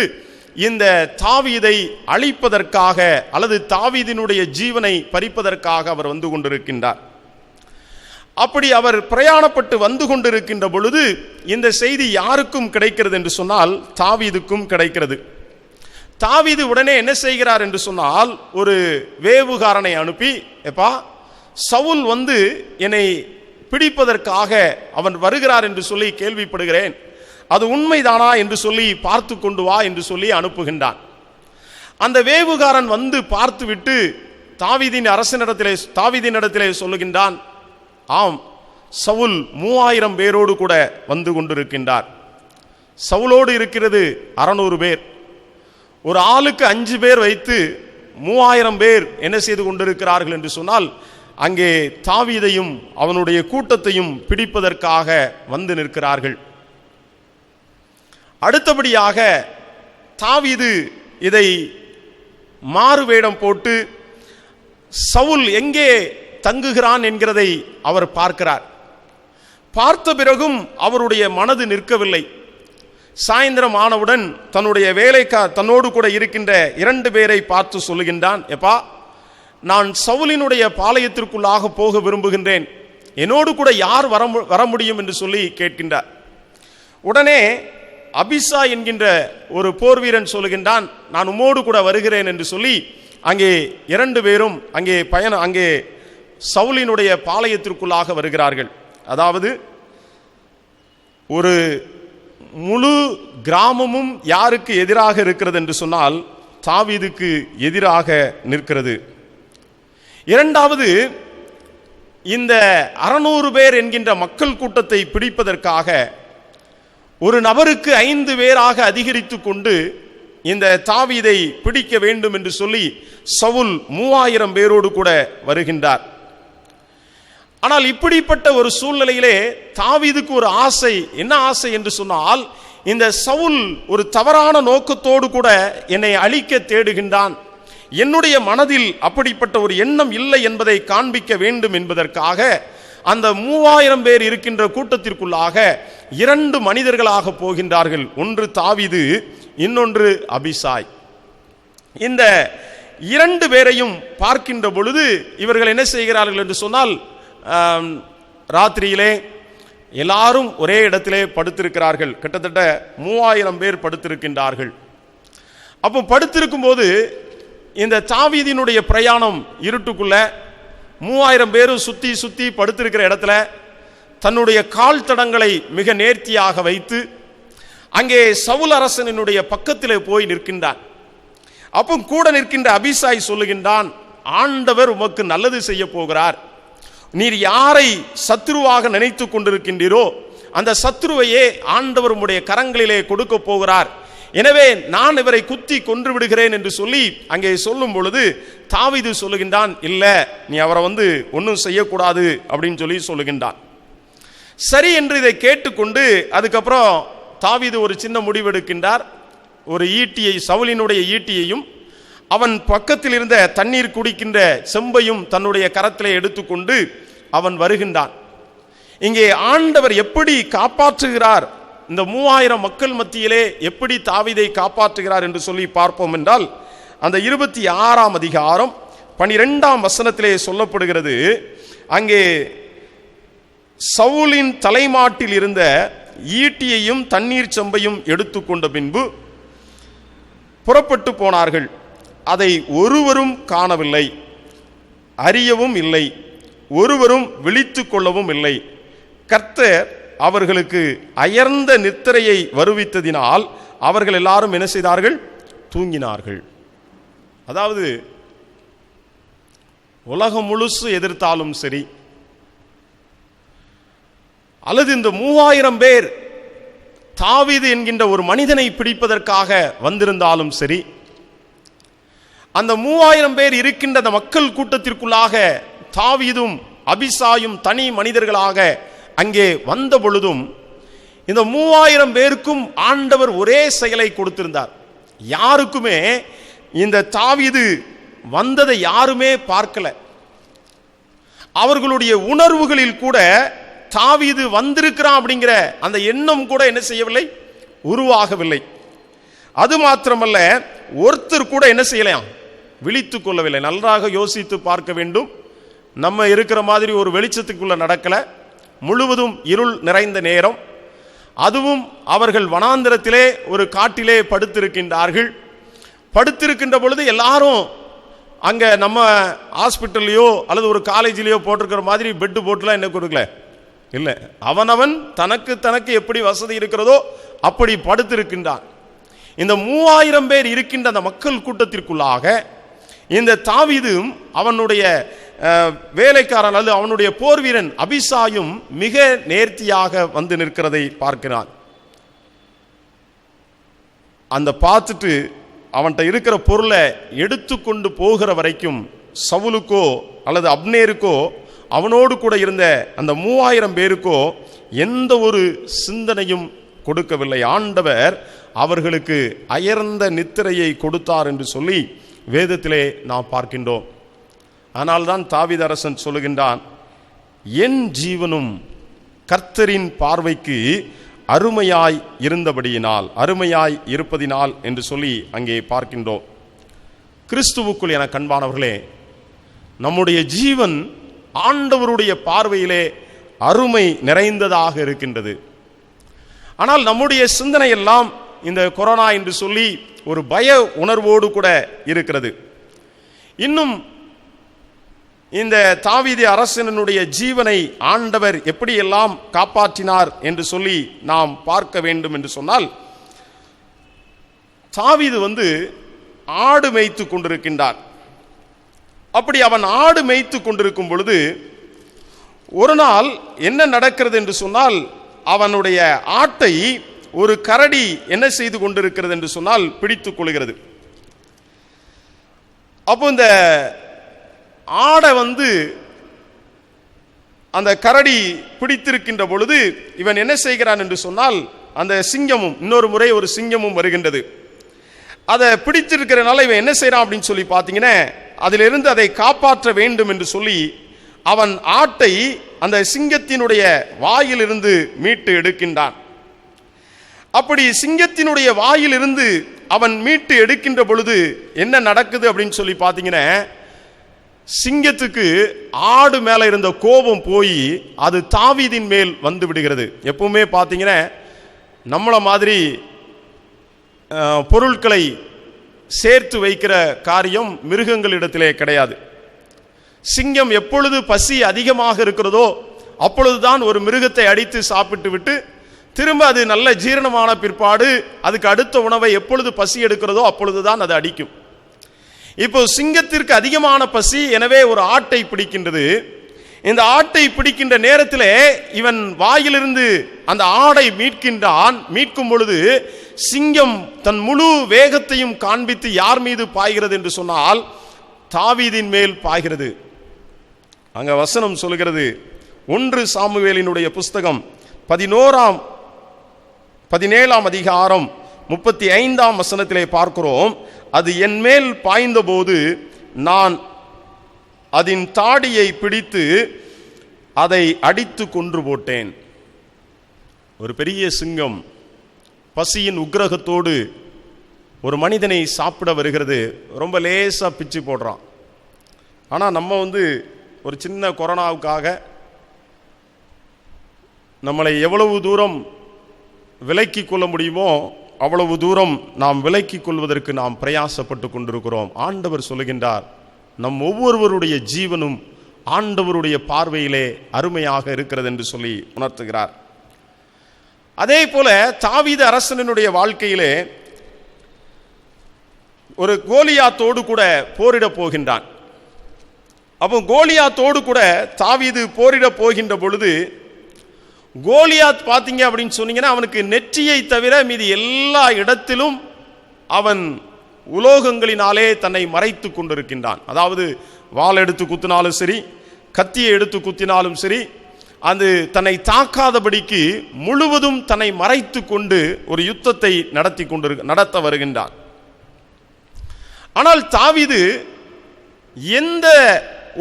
இந்த தாவீதை அழிப்பதற்காக அல்லது தாவீதினுடைய ஜீவனை பறிப்பதற்காக அவர் வந்து கொண்டிருக்கின்றார். அப்படி அவர் பிரயாணப்பட்டு வந்து கொண்டிருக்கின்ற பொழுது இந்த செய்தி யாருக்கும் கிடைக்கிறது என்று சொன்னால் தாவீதுக்கும் கிடைக்கிறது. தாவீது உடனே என்ன செய்கிறார் என்று சொன்னால், ஒரு வேவுகாரனை அனுப்பி, எப்பா சவுல் வந்து என்னை பிடிப்பதற்காக அவன் வருகிறார் என்று சொல்லி கேள்விப்படுகிறேன், அது உண்மைதானா என்று சொல்லி பார்த்து கொண்டு வா என்று சொல்லி அனுப்புகின்றான். அந்த வேவுகாரன் வந்து பார்த்துவிட்டு தாவீதினிடத்திலே சொல்லுகின்றான், ஆம், சவுல் 3000 பேரோடு கூட வந்து கொண்டிருக்கின்றார். சவுலோடு இருக்கிறது 600 பேர். ஒரு ஆளுக்கு 5 பேர் வைத்து 3000 பேர் என்ன செய்து கொண்டிருக்கிறார்கள் என்று சொன்னால், அங்கே தாவீதையும் அவனுடைய கூட்டத்தையும் பிடிப்பதற்காக வந்து நிற்கிறார்கள். அடுத்தபடியாக தாவீது இதை மாறுவேடம் போட்டு சவுல் எங்கே தங்குகிறான் என்கிறதை அவர் பார்க்கிறார். பார்த்த பிறகும் அவருடைய மனது நிற்கவில்லை. சாயந்தரம் ஆனவுடன் தன்னுடைய தன்னோடு கூட இருக்கின்ற 2 பேரை பார்த்து சொல்லுகின்றான், எப்பா நான் சவுலினுடைய பாளையத்திற்குள்ளாக போக விரும்புகின்றேன், என்னோடு கூட யார் வர முடியும் என்று சொல்லி கேட்கின்றார். உடனே அபிசா என்கின்ற ஒரு போர் வீரன் சொல்லுகின்றான், நான் உம்மோடு கூட வருகிறேன் என்று சொல்லி அங்கே 2 பேரும் அங்கே சவுலினுடைய பாளையத்திற்குள்ளாக வருகிறார்கள். அதாவது ஒரு முழு கிராமமும் யாருக்கு எதிராக இருக்கிறது என்று சொன்னால் தாவீதுக்கு எதிராக நிற்கிறது. இரண்டாவது, இந்த 600 பேர் என்கின்ற மக்கள் கூட்டத்தை பிடிப்பதற்காக ஒரு நபருக்கு 5 பேராக அதிகரித்து கொண்டு இந்த தாவீதை பிடிக்க வேண்டும் என்று சொல்லி சவுல் 3000 பேரோடு கூட வருகின்றார். ஆனால் இப்படிப்பட்ட ஒரு சூழ்நிலையிலே தாவீதுக்கு ஒரு ஆசை. என்ன ஆசை என்று சொன்னால், இந்த சவுல் ஒரு தவறான நோக்கத்தோடு கூட என்னை அழிக்க தேடுகின்றான், என்னுடைய மனதில் அப்படிப்பட்ட ஒரு எண்ணம் இல்லை என்பதை காண்பிக்க வேண்டும் என்பதற்காக அந்த 3000 பேர் இருக்கின்ற கூட்டத்திற்குள்ளாக 2 மனிதர்களாக போகின்றார்கள். ஒன்று தாவீது, இன்னொன்று அபிசாய். இந்த 2 பேரையும் பார்க்கின்ற பொழுது இவர்கள் என்ன செய்கிறார்கள் என்று சொன்னால், ராத்திரியிலே எல்லாரும் ஒரே இடத்திலே படுத்திருக்கிறார்கள். கிட்டத்தட்ட 3000 பேர் படுத்திருக்கின்றார்கள். அப்போ படுத்திருக்கும் போது இந்த தாவீதினுடைய பிரயாணம் இருட்டுக்குள்ள 3000 பேரும் சுத்தி சுத்தி படுத்திருக்கிற இடத்துல தன்னுடைய கால் தடங்களை மிக நேர்த்தியாக வைத்து அங்கே சவுல் அரசனினுடைய பக்கத்திலே போய் நிற்கின்றான். அப்போ கூட நிற்கின்ற அபிசாய் சொல்லுகின்றான், ஆண்டவர் உமக்கு நல்லது செய்ய போகிறார், நீர் யாரை சத்ருவாக நினைத்து கொண்டிருக்கின்றீரோ அந்த சத்ருவையே ஆண்டவர் உம்முடைய கரங்களிலே கொடுக்க போகிறார், எனவே நான் இவரை குத்தி கொன்று விடுகிறேன் என்று சொல்லி அங்கே சொல்லும் பொழுது தாவீது சொல்லுகின்றான், இல்ல நீ அவரை ஒன்றும் செய்யக்கூடாது அப்படின்னு சொல்லி சொல்லுகின்றான். சரி என்று இதை கேட்டுக்கொண்டு அதுக்கப்புறம் தாவீது ஒரு சின்ன முடிவெடுக்கின்றார். ஒரு ஈட்டியை, சவுலினுடைய ஈட்டியையும் அவன் பக்கத்தில் இருந்த தண்ணீர் குடிக்கின்ற செம்பையும் தன்னுடைய கரத்திலே எடுத்துக்கொண்டு அவன் வருகின்றான். இங்கே ஆண்டவர் எப்படி காப்பாற்றுகிறார், இந்த 3000 மக்கள் மத்தியிலே எப்படி தாவீதை காப்பாற்றுகிறார் என்று சொல்லி பார்ப்போம் என்றால், அந்த 26ஆம் அதிகாரம் 12ஆம் வசனத்திலே சொல்லப்படுகிறது, அங்கே சவுலின் தலைமாட்டில் இருந்த ஈட்டியையும் தண்ணீர் செம்பையும் எடுத்துக்கொண்ட பின்பு புறப்பட்டு போனார்கள். அதை ஒருவரும் காணவில்லை, அறியவும் இல்லை, ஒருவரும் விழித்து கொள்ளவும் இல்லை. கர்த்தர் அவர்களுக்கு அயர்ந்த நித்திரையை வருவித்ததினால் அவர்கள் எல்லாரும் என்ன செய்தார்கள்? தூங்கினார்கள். அதாவது உலகம் முழுசு எதிர்த்தாலும் சரி, அல்லது இந்த 3000 பேர் தாவீது என்கின்ற ஒரு மனிதனை பிடிப்பதற்காக வந்திருந்தாலும் சரி, அந்த 3000 பேர் இருக்கின்ற அந்த மக்கள் கூட்டத்திற்குள்ளாக தாவீதும் அபிசாயும் தனி மனிதர்களாக அங்கே வந்த பொழுதும் இந்த 3000 பேருக்கும் ஆண்டவர் ஒரே செயலை கொடுத்திருந்தார். யாருக்குமே இந்த தாவீது வந்ததை யாருமே பார்க்கல. அவர்களுடைய உணர்வுகளில் கூட தாவீது வந்திருக்கிறான் அப்படிங்கிற அந்த எண்ணம் கூட என்ன செய்யவில்லை, உருவாகவில்லை. அது மாத்திரமல்ல, ஒருத்தர் கூட என்ன செய்யலாம், விழித்து கொள்ளவில்லை. நன்றாக யோசித்து பார்க்க வேண்டும். நம்ம இருக்கிற மாதிரி ஒரு வெளிச்சத்துக்குள்ள நடக்கல, முழுவதும் இருள் நிறைந்த நேரம். அதுவும் அவர்கள் வனாந்திரத்திலே ஒரு காட்டிலே படுத்திருக்கின்றார்கள். படுத்திருக்கின்ற பொழுது எல்லாரும் அங்கே நம்ம ஹாஸ்பிட்டல்லையோ அல்லது ஒரு காலேஜிலேயோ போட்டிருக்கிற மாதிரி பெட்டு போட்டுலாம் என்ன கொடுக்கல, இல்லை. அவனவன் தனக்கு தனக்கு எப்படி வசதி இருக்கிறதோ அப்படி படுத்திருக்கின்றான். இந்த 3000 பேர் இருக்கின்ற அந்த மக்கள் கூட்டத்திற்குள்ளாக இந்த தாவீதும் அவனுடைய வேலைக்காரன் அல்லது அவனுடைய போர் வீரன் அபிசாயும் மிக நேர்த்தியாக வந்து நிற்கிறதை பார்க்கிறான். அந்த பார்த்துட்டு அவன்கிட்ட இருக்கிற பொருளை எடுத்துக்கொண்டு போகிற வரைக்கும் சவுலுக்கோ அல்லது அப்னேருக்கோ அவனோடு கூட இருந்த அந்த 3000 பேருக்கோ எந்த ஒரு சிந்தனையும் கொடுக்கவில்லை. ஆண்டவர் அவர்களுக்கு அயர்ந்த நித்திரையை கொடுத்தார் என்று சொல்லி வேதத்திலே நாம் பார்க்கின்றோம். ஆனால்தான் தாவீது அரசன் சொல்லுகின்றான், என் ஜீவனும் கர்த்தரின் பார்வைக்கு அருமையாய் இருந்தபடியினால், அருமையாய் இருப்பதினால் என்று சொல்லி அங்கே பார்க்கின்றோம். கிறிஸ்துவுக்குள் என கண்பானவர்களே, நம்முடைய ஜீவன் ஆண்டவருடைய பார்வையிலே அருமை நிறைந்ததாக இருக்கின்றது. ஆனால் நம்முடைய சிந்தனை எல்லாம் இந்த கொரோனா என்று சொல்லி ஒரு பய உணர்வோடு கூட இருக்கிறது. இன்னும் இந்த தாவீது அரசனுடைய ஜீவனை ஆண்டவர் எப்படியெல்லாம் காப்பாற்றினார் என்று சொல்லி நாம் பார்க்க வேண்டும் என்று சொன்னால், தாவீது ஆடு மேய்த்து கொண்டிருக்கின்றார். அப்படி அவன் ஆடு மேய்த்து கொண்டிருக்கும் பொழுது ஒரு நாள் என்ன நடக்கிறது என்று சொன்னால், அவனுடைய ஆட்டை ஒரு கரடி என்ன செய்து கொண்டிருக்கிறது என்று சொன்னால் பிடித்துக் கொள்கிறது. அப்போ இந்த ஆடை அந்த கரடி பிடித்திருக்கின்ற பொழுது இவன் என்ன செய்கிறான் என்று சொன்னால், அந்த சிங்கமும் இன்னொரு முறை ஒரு சிங்கமும் வருகின்றது. அதை பிடித்திருக்கிறனால இவன் என்ன செய்யறான் அப்படின்னு சொல்லி பார்த்தீங்கன்னா, அதிலிருந்து அதை காப்பாற்ற வேண்டும் என்று சொல்லி அவன் ஆட்டை அந்த சிங்கத்தினுடைய வாயிலிருந்து மீட்டு எடுக்கின்றான். அப்படி சிங்கத்தினுடைய வாயிலிருந்து அவன் மீட்டு எடுக்கின்ற பொழுது என்ன நடக்குது அப்படின்னு சொல்லி பார்த்தீங்கன்னா, சிங்கத்துக்கு ஆடு மேல இருந்த கோபம் போய் அது தாவீதின் மேல் வந்து விடுகிறது. எப்பவுமே பார்த்தீங்கன்னா நம்மள மாதிரி பொருட்களை சேர்த்து வைக்கிற காரியம் மிருகங்களிடத்திலே கிடையாது. சிங்கம் எப்பொழுது பசி அதிகமாக இருக்கிறதோ அப்பொழுதுதான் ஒரு மிருகத்தை அடித்து சாப்பிட்டு விட்டு திரும்ப அது நல்ல ஜீரணமான பிற்பாடு அதுக்கு அடுத்த உணவை எப்பொழுது பசி எடுக்கிறதோ அப்பொழுதுதான் அது அடிக்கும். இப்போ சிங்கத்திற்கு அதிகமான பசி, எனவே ஒரு ஆட்டை பிடிக்கின்றது. இந்த ஆட்டை பிடிக்கின்ற நேரத்தில் இவன் வாயிலிருந்து அந்த ஆடை மீட்கின்றான். மீட்கும் பொழுது சிங்கம் தன் முழு வேகத்தையும் காண்பித்து யார் மீது பாய்கிறது என்று சொன்னால் தாவீதின் மேல் பாய்கிறது. அங்க வசனம் சொல்கிறது, 1 சாமுவேலினுடைய புஸ்தகம் 17ஆம் அதிகாரம் 35ஆம் வசனத்திலே பார்க்கிறோம், அது என் மேல் பாய்ந்த போது நான் அதன் தாடியை பிடித்து அதை அடித்து கொன்று போட்டேன். ஒரு பெரிய சிங்கம் பசியின் உக்கிரகத்தோடு ஒரு மனிதனை சாப்பிட வருகிறது. ரொம்ப லேசா பிச்சு போடுறான். ஆனால் நம்ம ஒரு சின்ன கொரோனாவுக்காக நம்மளை எவ்வளவு தூரம் விலக்கி கொள்ள முடியுமோ அவ்வளவு தூரம் நாம் விலக்கி கொள்வதற்கு நாம் பிரயாசப்பட்டு கொண்டிருக்கிறோம். ஆண்டவர் சொல்லுகின்றார், நம் ஒவ்வொருவருடைய ஜீவனும் ஆண்டவருடைய பார்வையிலே அருமையாக இருக்கிறது என்று சொல்லி உணர்த்துகிறார். அதே போல தாவீது அரசனுடைய வாழ்க்கையிலே ஒரு கோலியாத்தோடு கூட போரிட போகின்றான். அப்போ கோலியாத்தோடு கூட தாவீது போரிட போகின்ற பொழுது கோலியாத் பார்த்தீங்க அப்படின்னு சொன்னீங்கன்னா, அவனுக்கு நெற்றியை தவிர மீதி எல்லா இடத்திலும் அவன் உலோகங்களினாலே தன்னை மறைத்து கொண்டிருக்கின்றான். அதாவது வாள் எடுத்து குத்தினாலும் சரி, கத்தியை எடுத்து குத்தினாலும் சரி, அது தன்னை தாக்காதபடிக்கு முழுவதும் தன்னை மறைத்து கொண்டு ஒரு யுத்தத்தை நடத்த வருகின்றான். ஆனால் தாவீது எந்த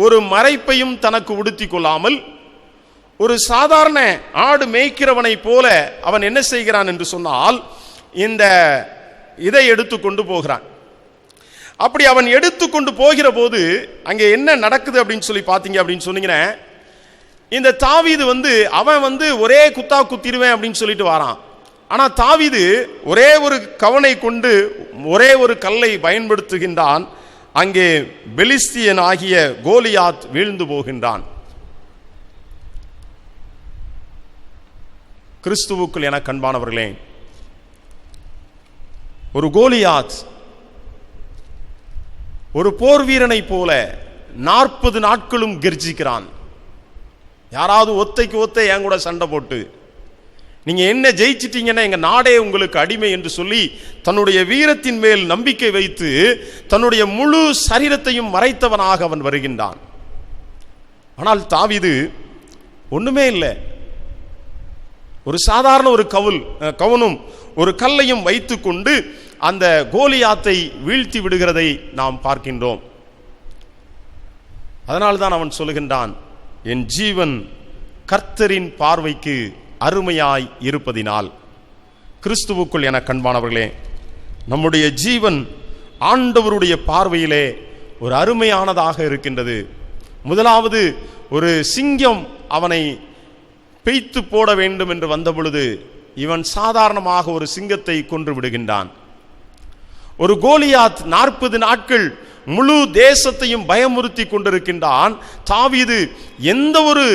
ஒரு மறைப்பையும் தனக்கு உடுத்தி கொள்ளாமல் ஒரு சாதாரண ஆடு மேய்க்கிறவனை போல அவன் என்ன செய்கிறான் என்று சொன்னால், இந்த இதை எடுத்துக்கொண்டு போகிறான். அப்படி அவன் எடுத்துக்கொண்டு போகிற போது அங்கே என்ன நடக்குது அப்படின்னு சொல்லி பார்த்தீங்க அப்படின்னு சொன்னீங்கன்னா, இந்த தாவீது அவன் ஒரே குத்தா குத்திடுவேன் அப்படின்னு சொல்லிட்டு வரான். ஆனால் தாவீது ஒரே ஒரு கவனை கொண்டு ஒரே ஒரு கல்லை பயன்படுத்துகின்றான். அங்கே பெலிஸ்தியன் ஆகிய கோலியாத் வீழ்ந்து போகின்றான். கிறிஸ்துவுக்குள் என கண்பானவர்களே, ஒரு கோலியாத் ஒரு போர் வீரனை போல 40 நாட்களும் கெர்ஜிக்கிறான். யாராவது ஒத்தைக்கு ஒத்தை என் கூட சண்டை போட்டு நீங்க என்ன ஜெயிச்சிட்டீங்கன்னா எங்க நாடே உங்களுக்கு அடிமை என்று சொல்லி தன்னுடைய வீரத்தின் மேல் நம்பிக்கை வைத்து தன்னுடைய முழு சரீரத்தையும் மறைத்தவனாக அவன் வருகின்றான். ஆனால் தாவீது ஒண்ணுமே இல்லை, ஒரு சாதாரண ஒரு கவனும் ஒரு கல்லையும் வைத்துக் கொண்டு அந்த கோலியாத்தை வீழ்த்தி விடுகிறதை நாம் பார்க்கின்றோம். அதனால்தான் அவன் சொல்லுகின்றான், என் ஜீவன் கர்த்தரின் பார்வைக்கு அருமையாய் இருப்பதினால். கிறிஸ்துவுக்குள் என கண்பானவர்களே, நம்முடைய ஜீவன் ஆண்டவருடைய பார்வையிலே ஒரு அருமையானதாக இருக்கின்றது. முதலாவது, ஒரு சிங்கம் அவனை பெய்த்து போட வேண்டும் என்று வந்த பொழுது இவன் சாதாரணமாக ஒரு சிங்கத்தை கொன்று விடுகின்றான். ஒரு கோலியாத் 40 நாட்கள் முழு தேசத்தையும் பயமுறுத்தி கொண்டிருக்கின்றான். தாவீது எந்த ஒரு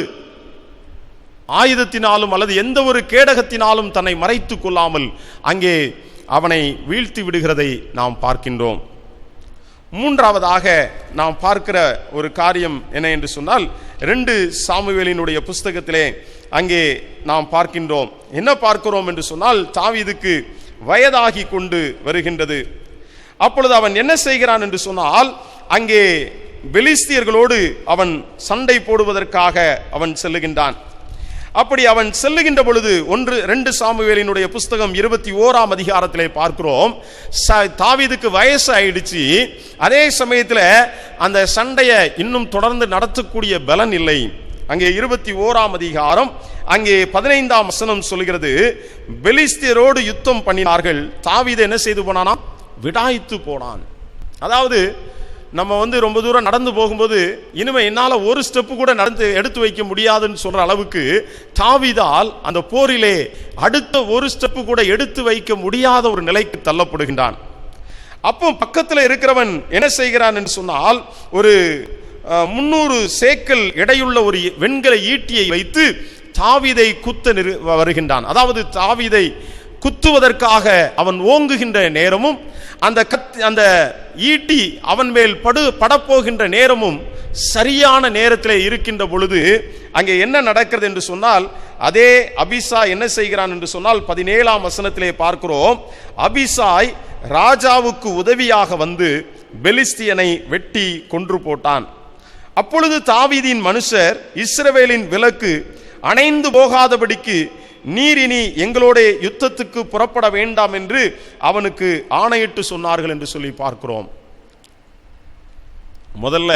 ஆயுதத்தினாலும் அல்லது எந்த ஒரு கேடகத்தினாலும் தன்னை மறைத்துக் கொள்ளாமல் அங்கே அவனை வீழ்த்தி விடுகிறதை நாம் பார்க்கின்றோம். மூன்றாவதாக நாம் பார்க்கிற ஒரு காரியம் என்ன என்று சொன்னால், 2 சாமுவேலினுடைய புஸ்தகத்திலே அங்கே நாம் பார்க்கின்றோம். என்ன பார்க்கிறோம் என்று சொன்னால், தாவீதுக்கு வயதாகி கொண்டு வருகின்றது. அப்பொழுது அவன் என்ன செய்கிறான் என்று சொன்னால், அங்கே பெலிஸ்தியர்களோடு அவன் சண்டை போடுவதற்காக அவன் செல்லுகின்றான். அப்படி அவன் செல்லுகின்ற பொழுது 2 சாமுவேலினுடைய புஸ்தகம் 21ஆம் அதிகாரத்திலே பார்க்கிறோம். தாவீதுக்கு வயசு ஆயிடுச்சு. அதே சமயத்தில் அந்த சண்டையை இன்னும் தொடர்ந்து நடத்தக்கூடிய பலன் இல்லை. அங்கே 21ஆம் அதிகாரம் அங்கே 15ஆம் வசனம் சொல்கிறது, பெலிஸ்தியரோடு யுத்தம் பண்ணினார்கள், தாவீது என்ன செய்து போனானா, விடாய்த்து போனான். அதாவது நம்ம ரொம்ப தூரம் நடந்து போகும்போது இனிமே என்னால் ஒரு ஸ்டெப்பு கூட நடந்து எடுத்து வைக்க முடியாதுன்னு சொல்ற அளவுக்கு தாவீதால் அந்த போரிலே அடுத்த ஒரு ஸ்டெப்பு கூட எடுத்து வைக்க முடியாத ஒரு நிலைக்கு தள்ளப்படுகின்றான். அப்போ பக்கத்தில் இருக்கிறவன் என்ன செய்கிறான் என்று சொன்னால், ஒரு 300 சேக்கல் எடையுள்ள ஒரு வெண்கல ஈட்டியை வைத்து தாவீதை குத்த வருகின்றான். அதாவது தாவீதை குத்துவதற்காக அவன் ஓங்குகின்ற நேரமும் அந்த ஈட்டி அவன் மேல் படப்போகின்ற நேரமும் சரியான நேரத்தில் இருக்கின்ற பொழுது அங்கே என்ன நடக்கிறது என்று சொன்னால், அதே அபிசாய் என்ன செய்கிறான் என்று சொன்னால் 17ஆம் வசனத்திலே பார்க்கிறோம். அபிசாய் ராஜாவுக்கு உதவியாக வந்து பெலிஸ்தியனை வெட்டி கொன்று போட்டான். அப்பொழுது தாவீதின் மனுஷர் இஸ்ரவேலின் விலக்கு அணைந்து போகாதபடிக்கு நீர் இனி எங்களோட யுத்தத்துக்கு புறப்பட வேண்டாம் என்று அவனுக்கு ஆணையிட்டு சொன்னார்கள் என்று சொல்லி பார்க்கிறோம். முதல்ல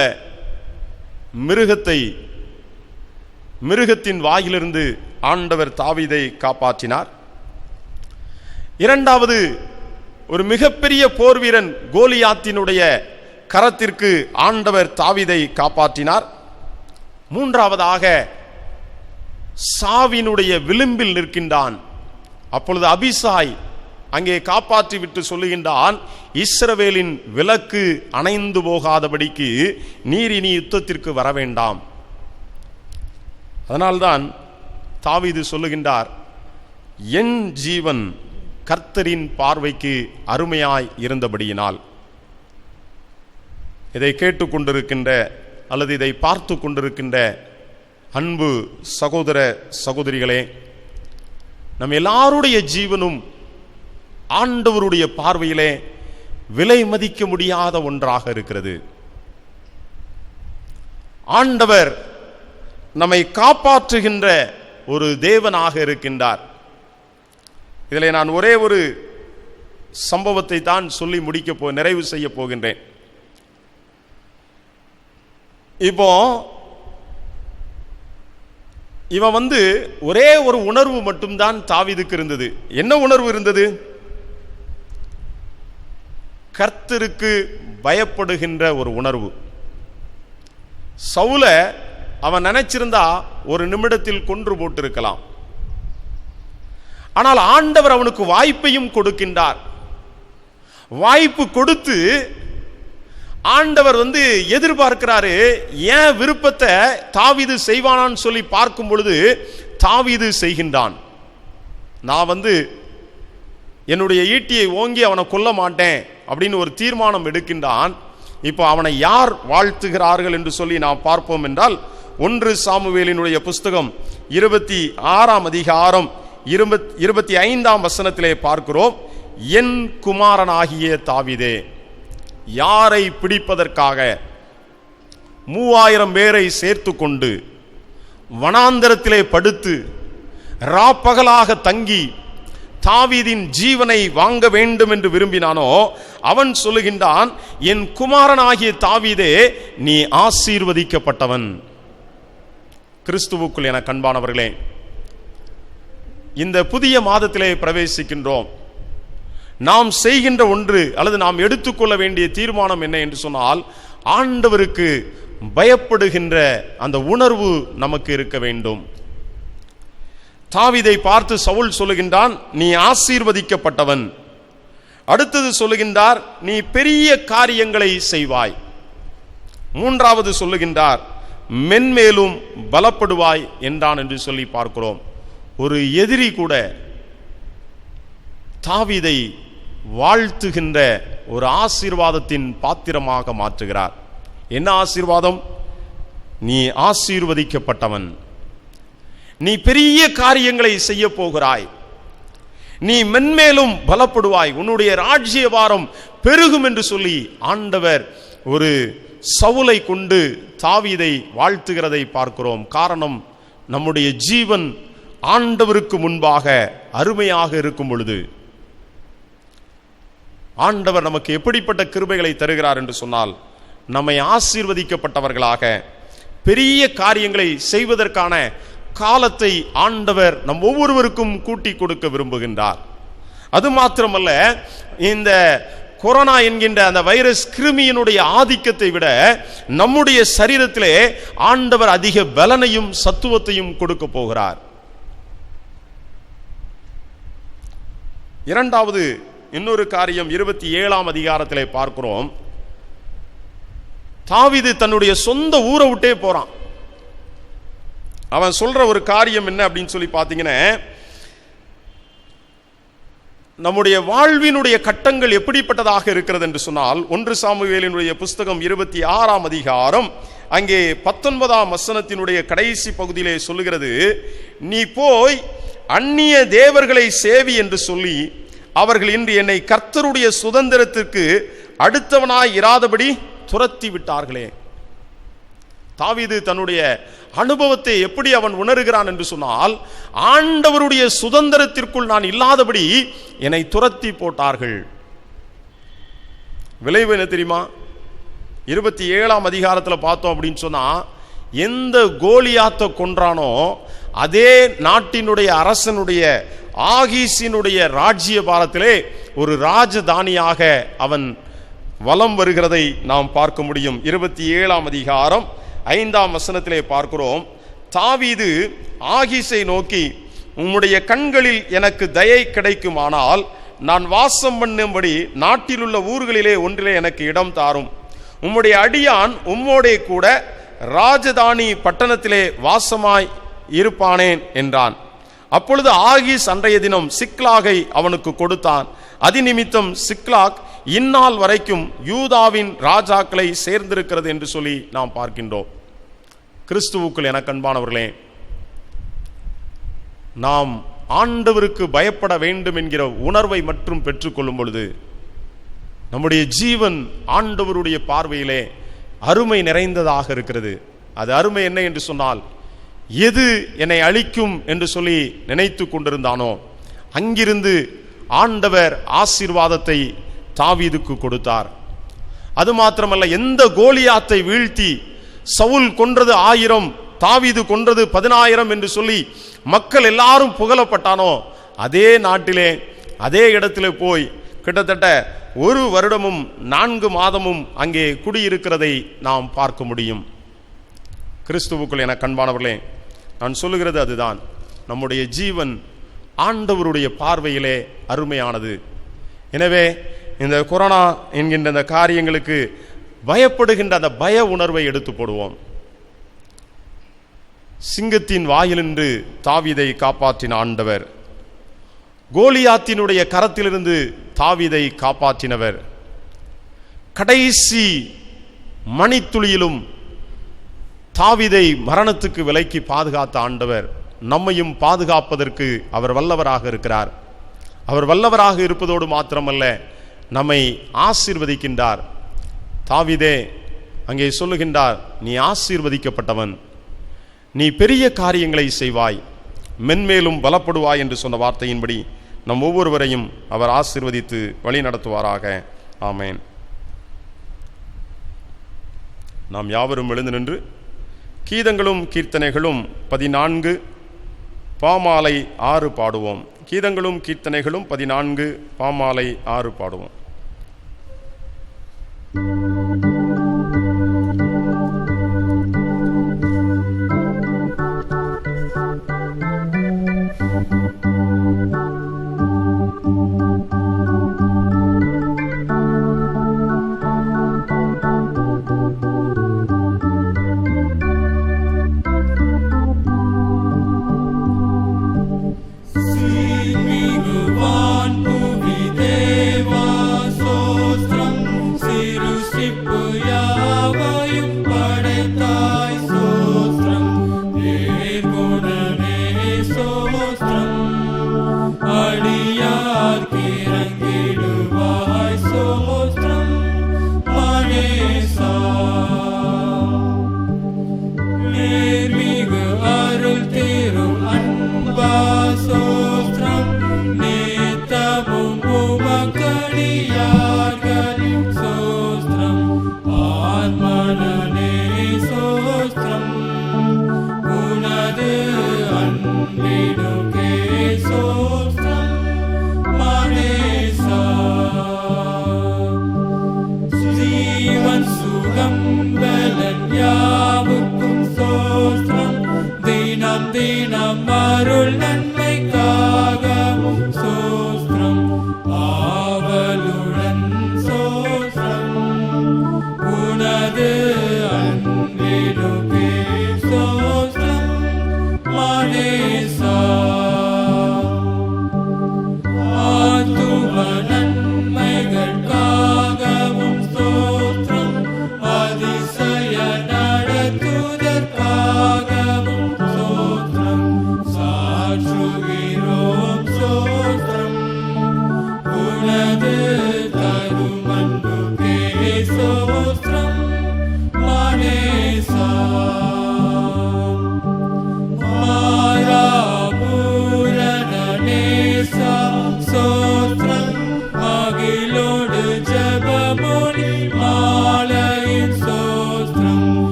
மிருகத்தின் வாயிலிருந்து ஆண்டவர் தாவீதை காப்பாற்றினார். இரண்டாவது, ஒரு மிகப்பெரிய போர் வீரன் கோலியாத்தினுடைய கரத்திற்கு ஆண்டவர் தாவீதை காப்பாற்றினார். மூன்றாவதாக, சாவினுடைய விளிம்பில் நிற்கின்றான். அப்பொழுது அபிசாய் அங்கே காப்பாற்றி விட்டு சொல்லுகின்றான், இஸ்ரவேலின் விலக்கு அணைந்து போகாதபடிக்கு நீர் இனி யுத்தத்திற்கு வர வேண்டாம். அதனால்தான் தாவீது சொல்லுகின்றார், என் ஜீவன் கர்த்தரின் பார்வைக்கு அருமையாய் இருந்தபடியினால். இதை கேட்டுக்கொண்டிருக்கின்ற அல்லது இதை பார்த்து கொண்டிருக்கின்ற அன்பு சகோதர சகோதரிகளே, நம் எல்லாருடைய ஜீவனும் ஆண்டவருடைய பார்வையிலே விலை மதிக்க முடியாத ஒன்றாக இருக்கிறது. ஆண்டவர் நம்மை காப்பாற்றுகின்ற ஒரு தேவனாக இருக்கின்றார். இதில் நான் ஒரே ஒரு சம்பவத்தை தான் சொல்லி நிறைவு செய்ய போகின்றேன். இப்போ இவன் ஒரே ஒரு உணர்வு மட்டும்தான் தாவீதுக்கு இருந்தது. என்ன உணர்வு இருந்தது? கர்த்தருக்கு பயப்படுகின்ற ஒரு உணர்வு. சவுல அவன் நினைச்சிருந்தா ஒரு நிமிடத்தில் கொன்று போட்டிருக்கலாம். ஆனால் ஆண்டவர் அவனுக்கு வாய்ப்பையும் கொடுக்கின்றார். வாய்ப்பு கொடுத்து ஆண்டவர் எதிர்பார்க்கிறாரு. ஏன் விருப்பத்தை தாவீது செய்வானான்னு சொல்லி பார்க்கும் பொழுது தாவீது செய்கின்றான். நான் என்னுடைய ஈட்டியை ஓங்கி அவனை கொல்ல மாட்டேன் அப்படின்னு ஒரு தீர்மானம் எடுக்கின்றான். இப்போ அவனை யார் வாழ்த்துகிறார்கள் என்று சொல்லி நாம் பார்ப்போம் என்றால் 1 சாமுவேலினுடைய புஸ்தகம் 26ஆம் அதிகாரம் 25ஆம் வசனத்திலே பார்க்கிறோம். என் குமாரனாகிய தாவீதே, யாரை பிடிப்பதற்காக 3000 பேரை சேர்த்து கொண்டு வனாந்தரத்திலே படுத்து ராப்பகலாக தங்கி தாவீதின் ஜீவனை வாங்க வேண்டும் என்று விரும்பினானோ அவன் சொல்லுகின்றான், என் குமாரனாகிய தாவீதே, நீ ஆசீர்வதிக்கப்பட்டவன். கிறிஸ்துவுக்குள் என கண்பானவர்களே, இந்த புதிய மாதத்திலே பிரவேசிக்கின்றோம். நாம் செய்கின்ற ஒன்று அல்லது நாம் எடுத்துக்கொள்ள வேண்டிய தீர்மானம் என்ன என்று சொன்னால், ஆண்டவருக்கு பயப்படுகின்ற அந்த உணர்வு நமக்கு இருக்க வேண்டும். தாவீதை பார்த்து சவுல் சொல்லுகின்றான், நீ ஆசீர்வதிக்கப்பட்டவன். அடுத்தது சொல்லுகின்றார், நீ பெரிய காரியங்களை செய்வாய். மூன்றாவது சொல்லுகின்றார், மென்மேலும் பலப்படுவாய் என்றான் என்று சொல்லி பார்க்கிறோம். ஒரு எதிரி கூட தாவீதை வாழ்த்துகின்ற ஒரு ஆசீர்வாதத்தின் பாத்திரமாக மாற்றுகிறார். என்ன ஆசீர்வாதம்? நீ ஆசீர்வதிக்கப்பட்டவன், நீ பெரிய காரியங்களை செய்ய போகிறாய், நீ மென்மேலும் பலப்படுவாய், உன்னுடைய ராஜ்யபாரம் பெருகும் என்று சொல்லி ஆண்டவர் ஒரு சவுலை கொண்டு தாவீதை வாழ்த்துகிறதை பார்க்கிறோம். காரணம், நம்முடைய ஜீவன் ஆண்டவருக்கு முன்பாக அருமையாக இருக்கும் பொழுது ஆண்டவர் நமக்கு எப்படிப்பட்ட கிருபைகளை தருகிறார் என்று சொன்னால், நம்மை ஆசீர்வதிக்கப்பட்டவர்களாக பெரிய காரியங்களை செய்வதற்கான காலத்தை ஆண்டவர் நம் ஒவ்வொருவருக்கும் கூட்டி கொடுக்க விரும்புகின்றார். அது மாத்திரமல்ல, இந்த கொரோனா என்கின்ற அந்த வைரஸ் கிருமியினுடைய ஆதிக்கத்தை விட நம்முடைய சரீரத்திலே ஆண்டவர் அதிக பலனையும் சத்துவத்தையும் கொடுக்க போகிறார். இரண்டாவது இன்னொரு காரியம் 27ஆம் அதிகாரத்திலே பார்க்கிறோம். தாவீது தன்னுடைய சொந்த ஊரை விட்டே போறான். அவன் சொல்ற ஒரு காரியம் என்ன அப்படின்னு சொல்லி பார்த்தீங்கன்னா, நம்முடைய வாழ்வினுடைய கட்டங்கள் எப்படிப்பட்டதாக இருக்கிறது என்று சொன்னால், 1 சாமுவேலினுடைய புஸ்தகம் 26ஆம் அதிகாரம் அங்கே 19ஆம் வசனத்தினுடைய கடைசி பகுதியிலே சொல்லுகிறது, நீ போய் அந்நிய தேவர்களை சேவி என்று சொல்லி அவர்கள் இன்று என்னை கர்த்தருடைய சுதந்திரத்திற்கு அடுத்தவனாய் இராதபடி துரத்தி விட்டார்களே. தாவீது தன்னுடைய அனுபவத்தை எப்படி அவன் உணர்கிறான் என்று சொன்னால், ஆண்டவருடைய சுதந்திரத்திற்குள் நான் இல்லாதபடி என்னை துரத்தி போட்டார்கள். விளைவு என்ன தெரியுமா? 27ஆம் அதிகாரத்தில் பார்த்தோம் அப்படின்னு சொன்னா, எந்த கோலியாத்தை கொன்றானோ அதே நாட்டினுடைய அரசனுடைய ஆகீசினுடைய ராஜ்ய பாரத்திலே ஒரு ராஜதானியாக அவன் வலம் வருகிறதை நாம் பார்க்க முடியும். 27ஆம் அதிகாரம் 5ஆம் வசனத்திலே பார்க்கிறோம். தாவீது ஆகீசை நோக்கி, உம்முடைய கண்களில் எனக்கு தயை கிடைக்குமானால் நான் வாசம் பண்ணும்படி நாட்டிலுள்ள ஊர்களிலே ஒன்றிலே எனக்கு இடம் தாரும். உம்முடைய அடியான் உம்மோடே கூட ராஜதானி பட்டணத்திலே வாசமாய் இருப்பானேன் என்றான். அப்பொழுது ஆகீஸ் அன்றைய தினம் சிக்லாகை அவனுக்கு கொடுத்தான். அதிநிமித்தம் சிக்லாக் இந்நாள் வரைக்கும் யூதாவின் ராஜாக்களை சேர்ந்திருக்கிறது என்று சொல்லி நாம் பார்க்கின்றோம். கிறிஸ்துவுக்குள் என கண்பானவர்களே, நாம் ஆண்டவருக்கு பயப்பட வேண்டும் என்கிற உணர்வை மற்றும் பெற்றுக்கொள்ளும் பொழுது நம்முடைய ஜீவன் ஆண்டவருடைய பார்வையிலே அருமை நிறைந்ததாக இருக்கிறது. அது அருமை என்ன என்று சொன்னால், எது என்னை அழிக்கும் என்று சொல்லி நினைத்து கொண்டிருந்தானோ அங்கிருந்து ஆண்டவர் ஆசீர்வாதத்தை தாவீதுக்கு கொடுத்தார். அது மாத்திரமல்ல, எந்த கோலியாத்தை வீழ்த்தி சவுல் கொன்றது 1000, தாவீது கொன்றது 10000 என்று சொல்லி மக்கள் எல்லாரும் புகழப்பட்டானோ அதே நாட்டிலே அதே இடத்திலே போய் கிட்டத்தட்ட 1 வருடமும் 4 மாதமும் அங்கே குடியிருக்கிறதை நாம் பார்க்க முடியும். கிறிஸ்துவுக்குள் என கண்பானவர்களே, நான் சொல்லுகிறது அதுதான். நம்முடைய ஜீவன் ஆண்டவருடைய பார்வையிலே அருமையானது. எனவே இந்த கொரோனா என்கின்ற இந்த காரியங்களுக்கு பயப்படுகின்ற அந்த பய உணர்வை எடுத்து போடுவோம். சிங்கத்தின் வாயிலிருந்து தாவீதை காப்பாற்றின ஆண்டவர், கோலியாத்தினுடைய கரத்திலிருந்து தாவீதை காப்பாற்றினவர், கடைசி மணித்துளியிலும் தாவீதை மரணத்துக்கு விலக்கி பாதுகாத்த ஆண்டவர் நம்மையும் பாதுகாப்பதற்கு அவர் வல்லவராக இருக்கிறார். அவர் வல்லவராக இருப்பதோடு மாத்திரமல்ல, நம்மை ஆசீர்வதிக்கின்றார். தாவீதே அங்கே சொல்லுகின்றார், நீ ஆசீர்வதிக்கப்பட்டவன், நீ பெரிய காரியங்களை செய்வாய், மென்மேலும் பலப்படுவாய் என்று சொன்ன வார்த்தையின்படி நம் ஒவ்வொருவரையும் அவர் ஆசீர்வதித்து வழி நடத்துவாராக. ஆமேன். நாம் யாவரும் எழுந்து நின்று கீதங்களும் கீர்த்தனைகளும் 14 பாமாலை 6 பாடுவோம். கீதங்களும் கீர்த்தனைகளும் 14 பாமாலை 6 பாடுவோம்.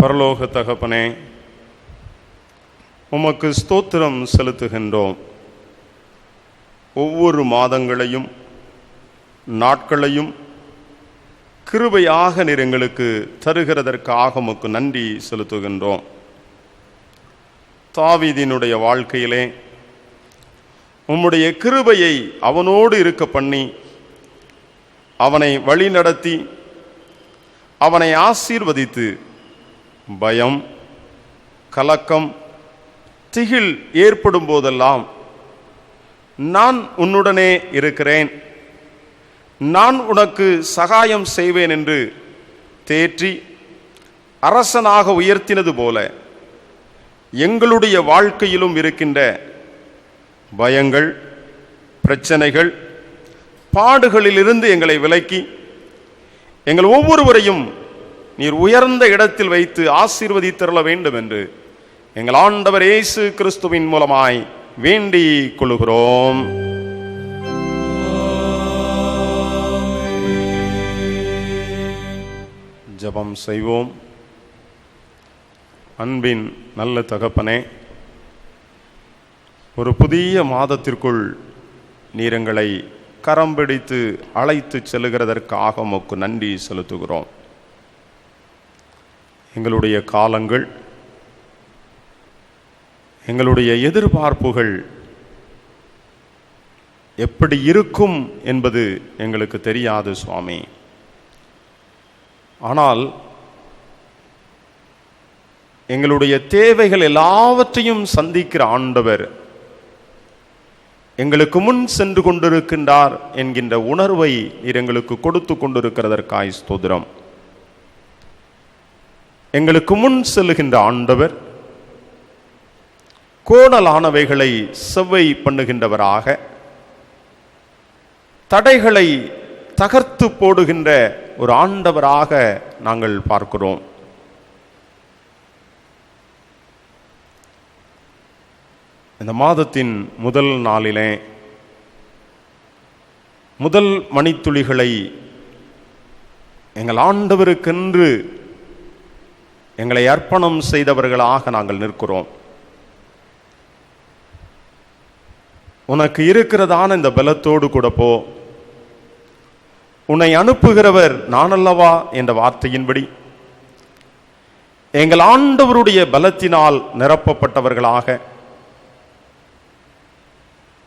பரலோக தகப்பனே, உமக்கு ஸ்தோத்திரம் செலுத்துகின்றோம். ஒவ்வொரு மாதங்களையும் நாட்களையும் கிருபையாக நீர் எங்களுக்கு தருகிறதற்காக உமக்கு நன்றி செலுத்துகின்றோம். தாவீதினுடைய வாழ்க்கையிலே உம்முடைய கிருபையை அவனோடு இருக்க பண்ணி அவனை வழி நடத்தி அவனை ஆசீர்வதித்து பயம், கலக்கம், திகில் ஏற்படும் போதெல்லாம் நான் உன்னுடனே இருக்கிறேன், நான் உனக்கு சகாயம் செய்வேன் என்று தேற்றி அரசனாக உயர்த்தினது போல எங்களுடைய வாழ்க்கையிலும் இருக்கின்ற பயங்கள், பிரச்சனைகள், பாடுகளிலிருந்து எங்களை விலக்கி எங்கள் ஒவ்வொருவரையும் நீர் உயர்ந்த இடத்தில் வைத்து ஆசீர்வதித்தருள வேண்டும் என்று எங்கள் ஆண்டவர் இயேசு கிறிஸ்துவின் மூலமாய் வேண்டிக் கொள்கிறோம். ஜெபம் செய்வோம். அன்பின் நல்ல தகப்பனே, ஒரு புதிய மாதத்திற்குள் நீர் எங்களை கரம் பிடித்து அழைத்து செல்லுகிறதற்காக உமக்கு நன்றி செலுத்துகிறோம். எங்களுடைய காலங்கள், எங்களுடைய எதிர்பார்ப்புகள் எப்படி இருக்கும் என்பது எங்களுக்கு தெரியாது சுவாமி. ஆனால் எங்களுடைய தேவைகள் எல்லாவற்றையும் சந்திக்கிற ஆண்டவர் எங்களுக்கு முன் சென்று கொண்டிருக்கின்றார் என்கின்ற உணர்வை நீர் எங்களுக்கு கொடுத்து கொண்டிருக்கிறதற்காய் ஸ்தோத்திரம். எங்களுக்கு முன் செல்லுகின்ற ஆண்டவர் கோணலானவைகளை செவ்வை பண்ணுகின்றவராக, தடைகளை தகர்த்து போடுகின்ற ஒரு ஆண்டவராக நாங்கள் பார்க்கிறோம். இந்த மாதத்தின் முதல் நாளிலே முதல் மணித்துளிகளை எங்கள் ஆண்டவருக்கென்று எங்களை அர்ப்பணம் செய்தவர்களாக நாங்கள் நிற்கிறோம். உனக்கு இருக்கிறதான இந்த பலத்தோடு கூட போ, உன்னை அனுப்புகிறவர் நானல்லவா என்ற வார்த்தையின்படி எங்கள் ஆண்டவருடைய பலத்தினால் நிரப்பப்பட்டவர்களாக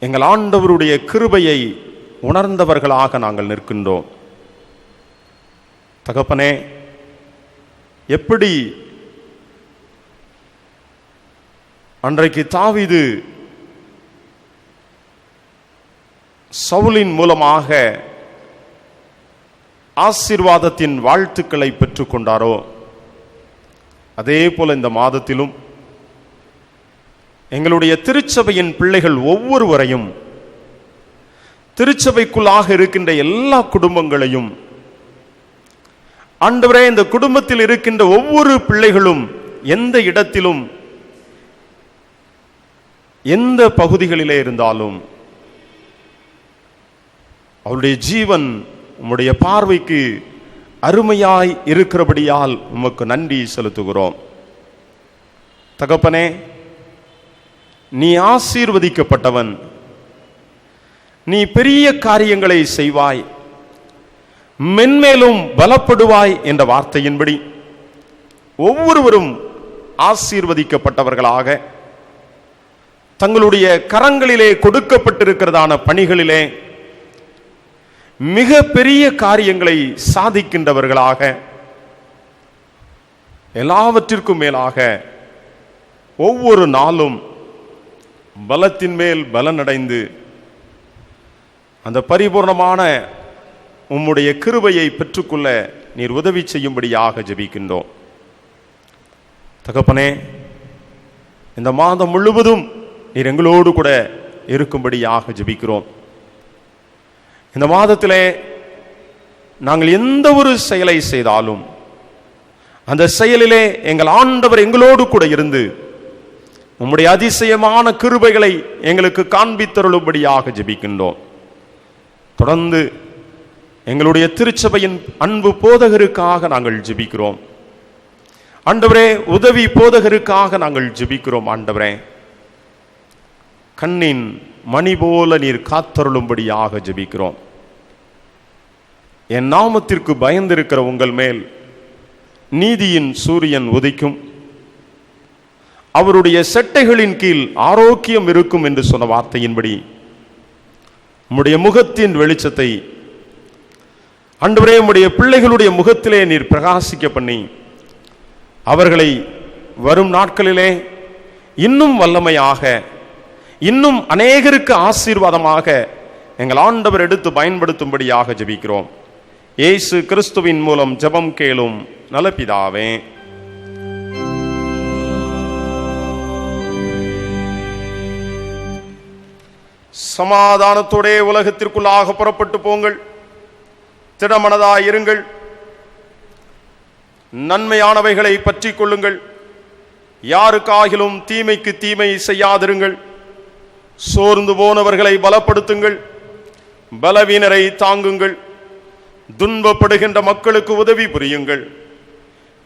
எங்கள் ஆண்டவருடைய கிருபையை உணர்ந்தவர்களாக நாங்கள் நிற்கின்றோம். தகப்பனே, எப்படி அன்றைக்கு தாவீது சவுலின் மூலமாக ஆசீர்வாதத்தின் வாழ்த்துக்களை பெற்றுக்கொண்டாரோ, அதே போல இந்த மாதத்திலும் எங்களுடைய திருச்சபையின் பிள்ளைகள் ஒவ்வொருவரையும், திருச்சபைக்குள்ளாக இருக்கின்ற எல்லா குடும்பங்களையும், ஆண்டவரே, இந்த குடும்பத்தில் இருக்கின்ற ஒவ்வொரு பிள்ளைகளும் எந்த இடத்திலும் எந்த பகுதிகளிலே இருந்தாலும் அவருடைய ஜீவன் உம்முடைய பார்வைக்கு அருமையாய் இருக்கிறபடியால் உமக்கு நன்றி செலுத்துகிறோம். தகப்பனே, நீ ஆசீர்வதிக்கப்பட்டவன், நீ பெரிய காரியங்களை செய்வாய், மென்மேலும் பலப்படுவாய் என்ற வார்த்தையின்படி ஒவ்வொருவரும் ஆசீர்வதிக்கப்பட்டவர்களாக தங்களுடைய கரங்களிலே கொடுக்கப்பட்டிருக்கிறதான பணிகளிலே மிக பெரிய காரியங்களை சாதிக்கின்றவர்களாக, எல்லாவற்றிற்கும் மேலாக ஒவ்வொரு நாளும் பலத்தின் மேல் பலனடைந்து அந்த பரிபூர்ணமான உம்முடைய கிருபையை பெற்றுக்கொள்ள நீர் உதவி செய்யும்படியாக ஜெபிக்கின்றோம். தகப்பனே, இந்த மாதம் முழுவதும் நீர் எங்களோடு கூட இருக்கும்படியாக ஜெபிக்கிறோம். இந்த மாதத்திலே நாங்கள் எந்த ஒரு செயலை செய்தாலும் அந்த செயலிலே எங்கள் ஆண்டவர் எங்களோடு கூட இருந்து உம்முடைய அதிசயமான கிருபைகளை எங்களுக்கு காண்பித்தருளும்படியாக ஜெபிக்கின்றோம். தொடர்ந்து எங்களுடைய திருச்சபையின் அன்பு போதகருக்காக நாங்கள் ஜெபிக்கிறோம். ஆண்டவரே, உதவி போதகருக்காக நாங்கள் ஜெபிக்கிறோம். ஆண்டவரே, கண்ணின் மணி போல நீர் காத்தருளும்படியாக ஜெபிக்கிறோம். என் நாமத்திற்கு பயந்திருக்கிற உங்கள் மேல் நீதியின் சூரியன் உதிக்கும், அவருடைய செட்டைகளின் கீழ் ஆரோக்கியம் இருக்கும் என்று சொன்ன வார்த்தையின்படி உம்முடைய முகத்தின் வெளிச்சத்தை ஆண்டவரே உம்முடைய பிள்ளைகளுடைய முகத்திலே நீர் பிரகாசிக்க பண்ணி அவர்களை வரும் நாட்களிலே இன்னும் வல்லமையாக, இன்னும் அநேகருக்கு ஆசீர்வாதமாக எங்கள் ஆண்டவர் எடுத்து பயன்படுத்தும்படியாக ஜெபிக்கிறோம். இயேசு கிறிஸ்துவின் மூலம் ஜெபம் கேளும் நல்ல பிதாவே. சமாதானத்தோடே உலகத்திற்குள்ளாக புறப்பட்டு போங்கள். திடமனதாயிருங்கள். நன்மையானவைகளை பற்றி கொள்ளுங்கள். யாருக்காகிலும் தீமைக்கு தீமை செய்யாதிருங்கள். சோர்ந்து போனவர்களை பலப்படுத்துங்கள். பலவீனரை தாங்குங்கள். துன்பப்படுகின்ற மக்களுக்கு உதவி புரியுங்கள்.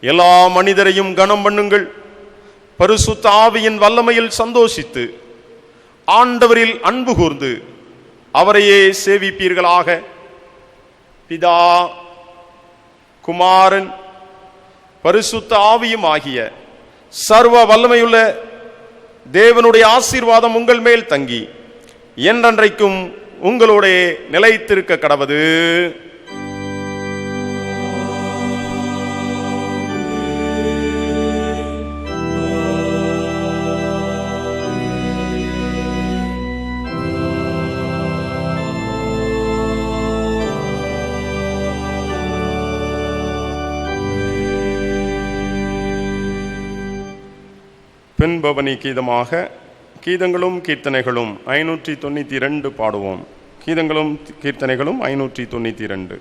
எல்லா மனிதரையும் கனம் பண்ணுங்கள். பரிசுத்த ஆவியின் வல்லமையில் சந்தோஷித்து ஆண்டவரில் அன்பு கூர்ந்து அவரையே சேவிப்பீர்களாக. பிதா, குமாரன், பரிசுத்த ஆவியும் ஆகிய சர்வ வல்லமையுள்ள தேவனுடைய ஆசீர்வாதம் உங்கள் மேல் தங்கி என்றென்றைக்கும் உங்களோட நிலைத்திருக்க கடவது. பின்பவனி கீதமாக கீதங்களும் கீர்த்தனைகளும் 592 பாடுவோம். கீதங்களும் கீர்த்தனைகளும் 592.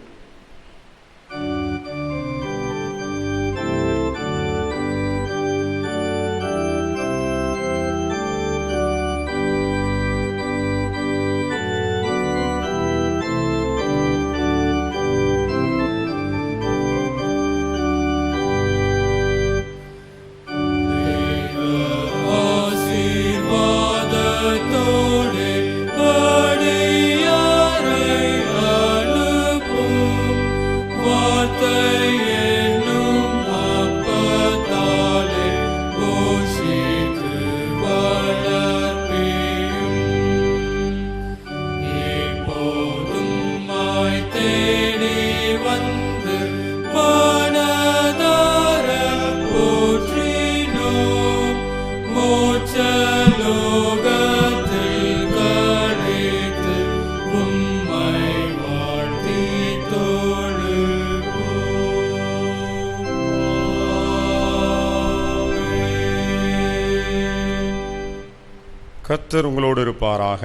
கர்த்தர் உங்களோடு இருப்பாராக.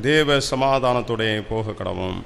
தேவ சமாதானத்துடைய போக கடவும்.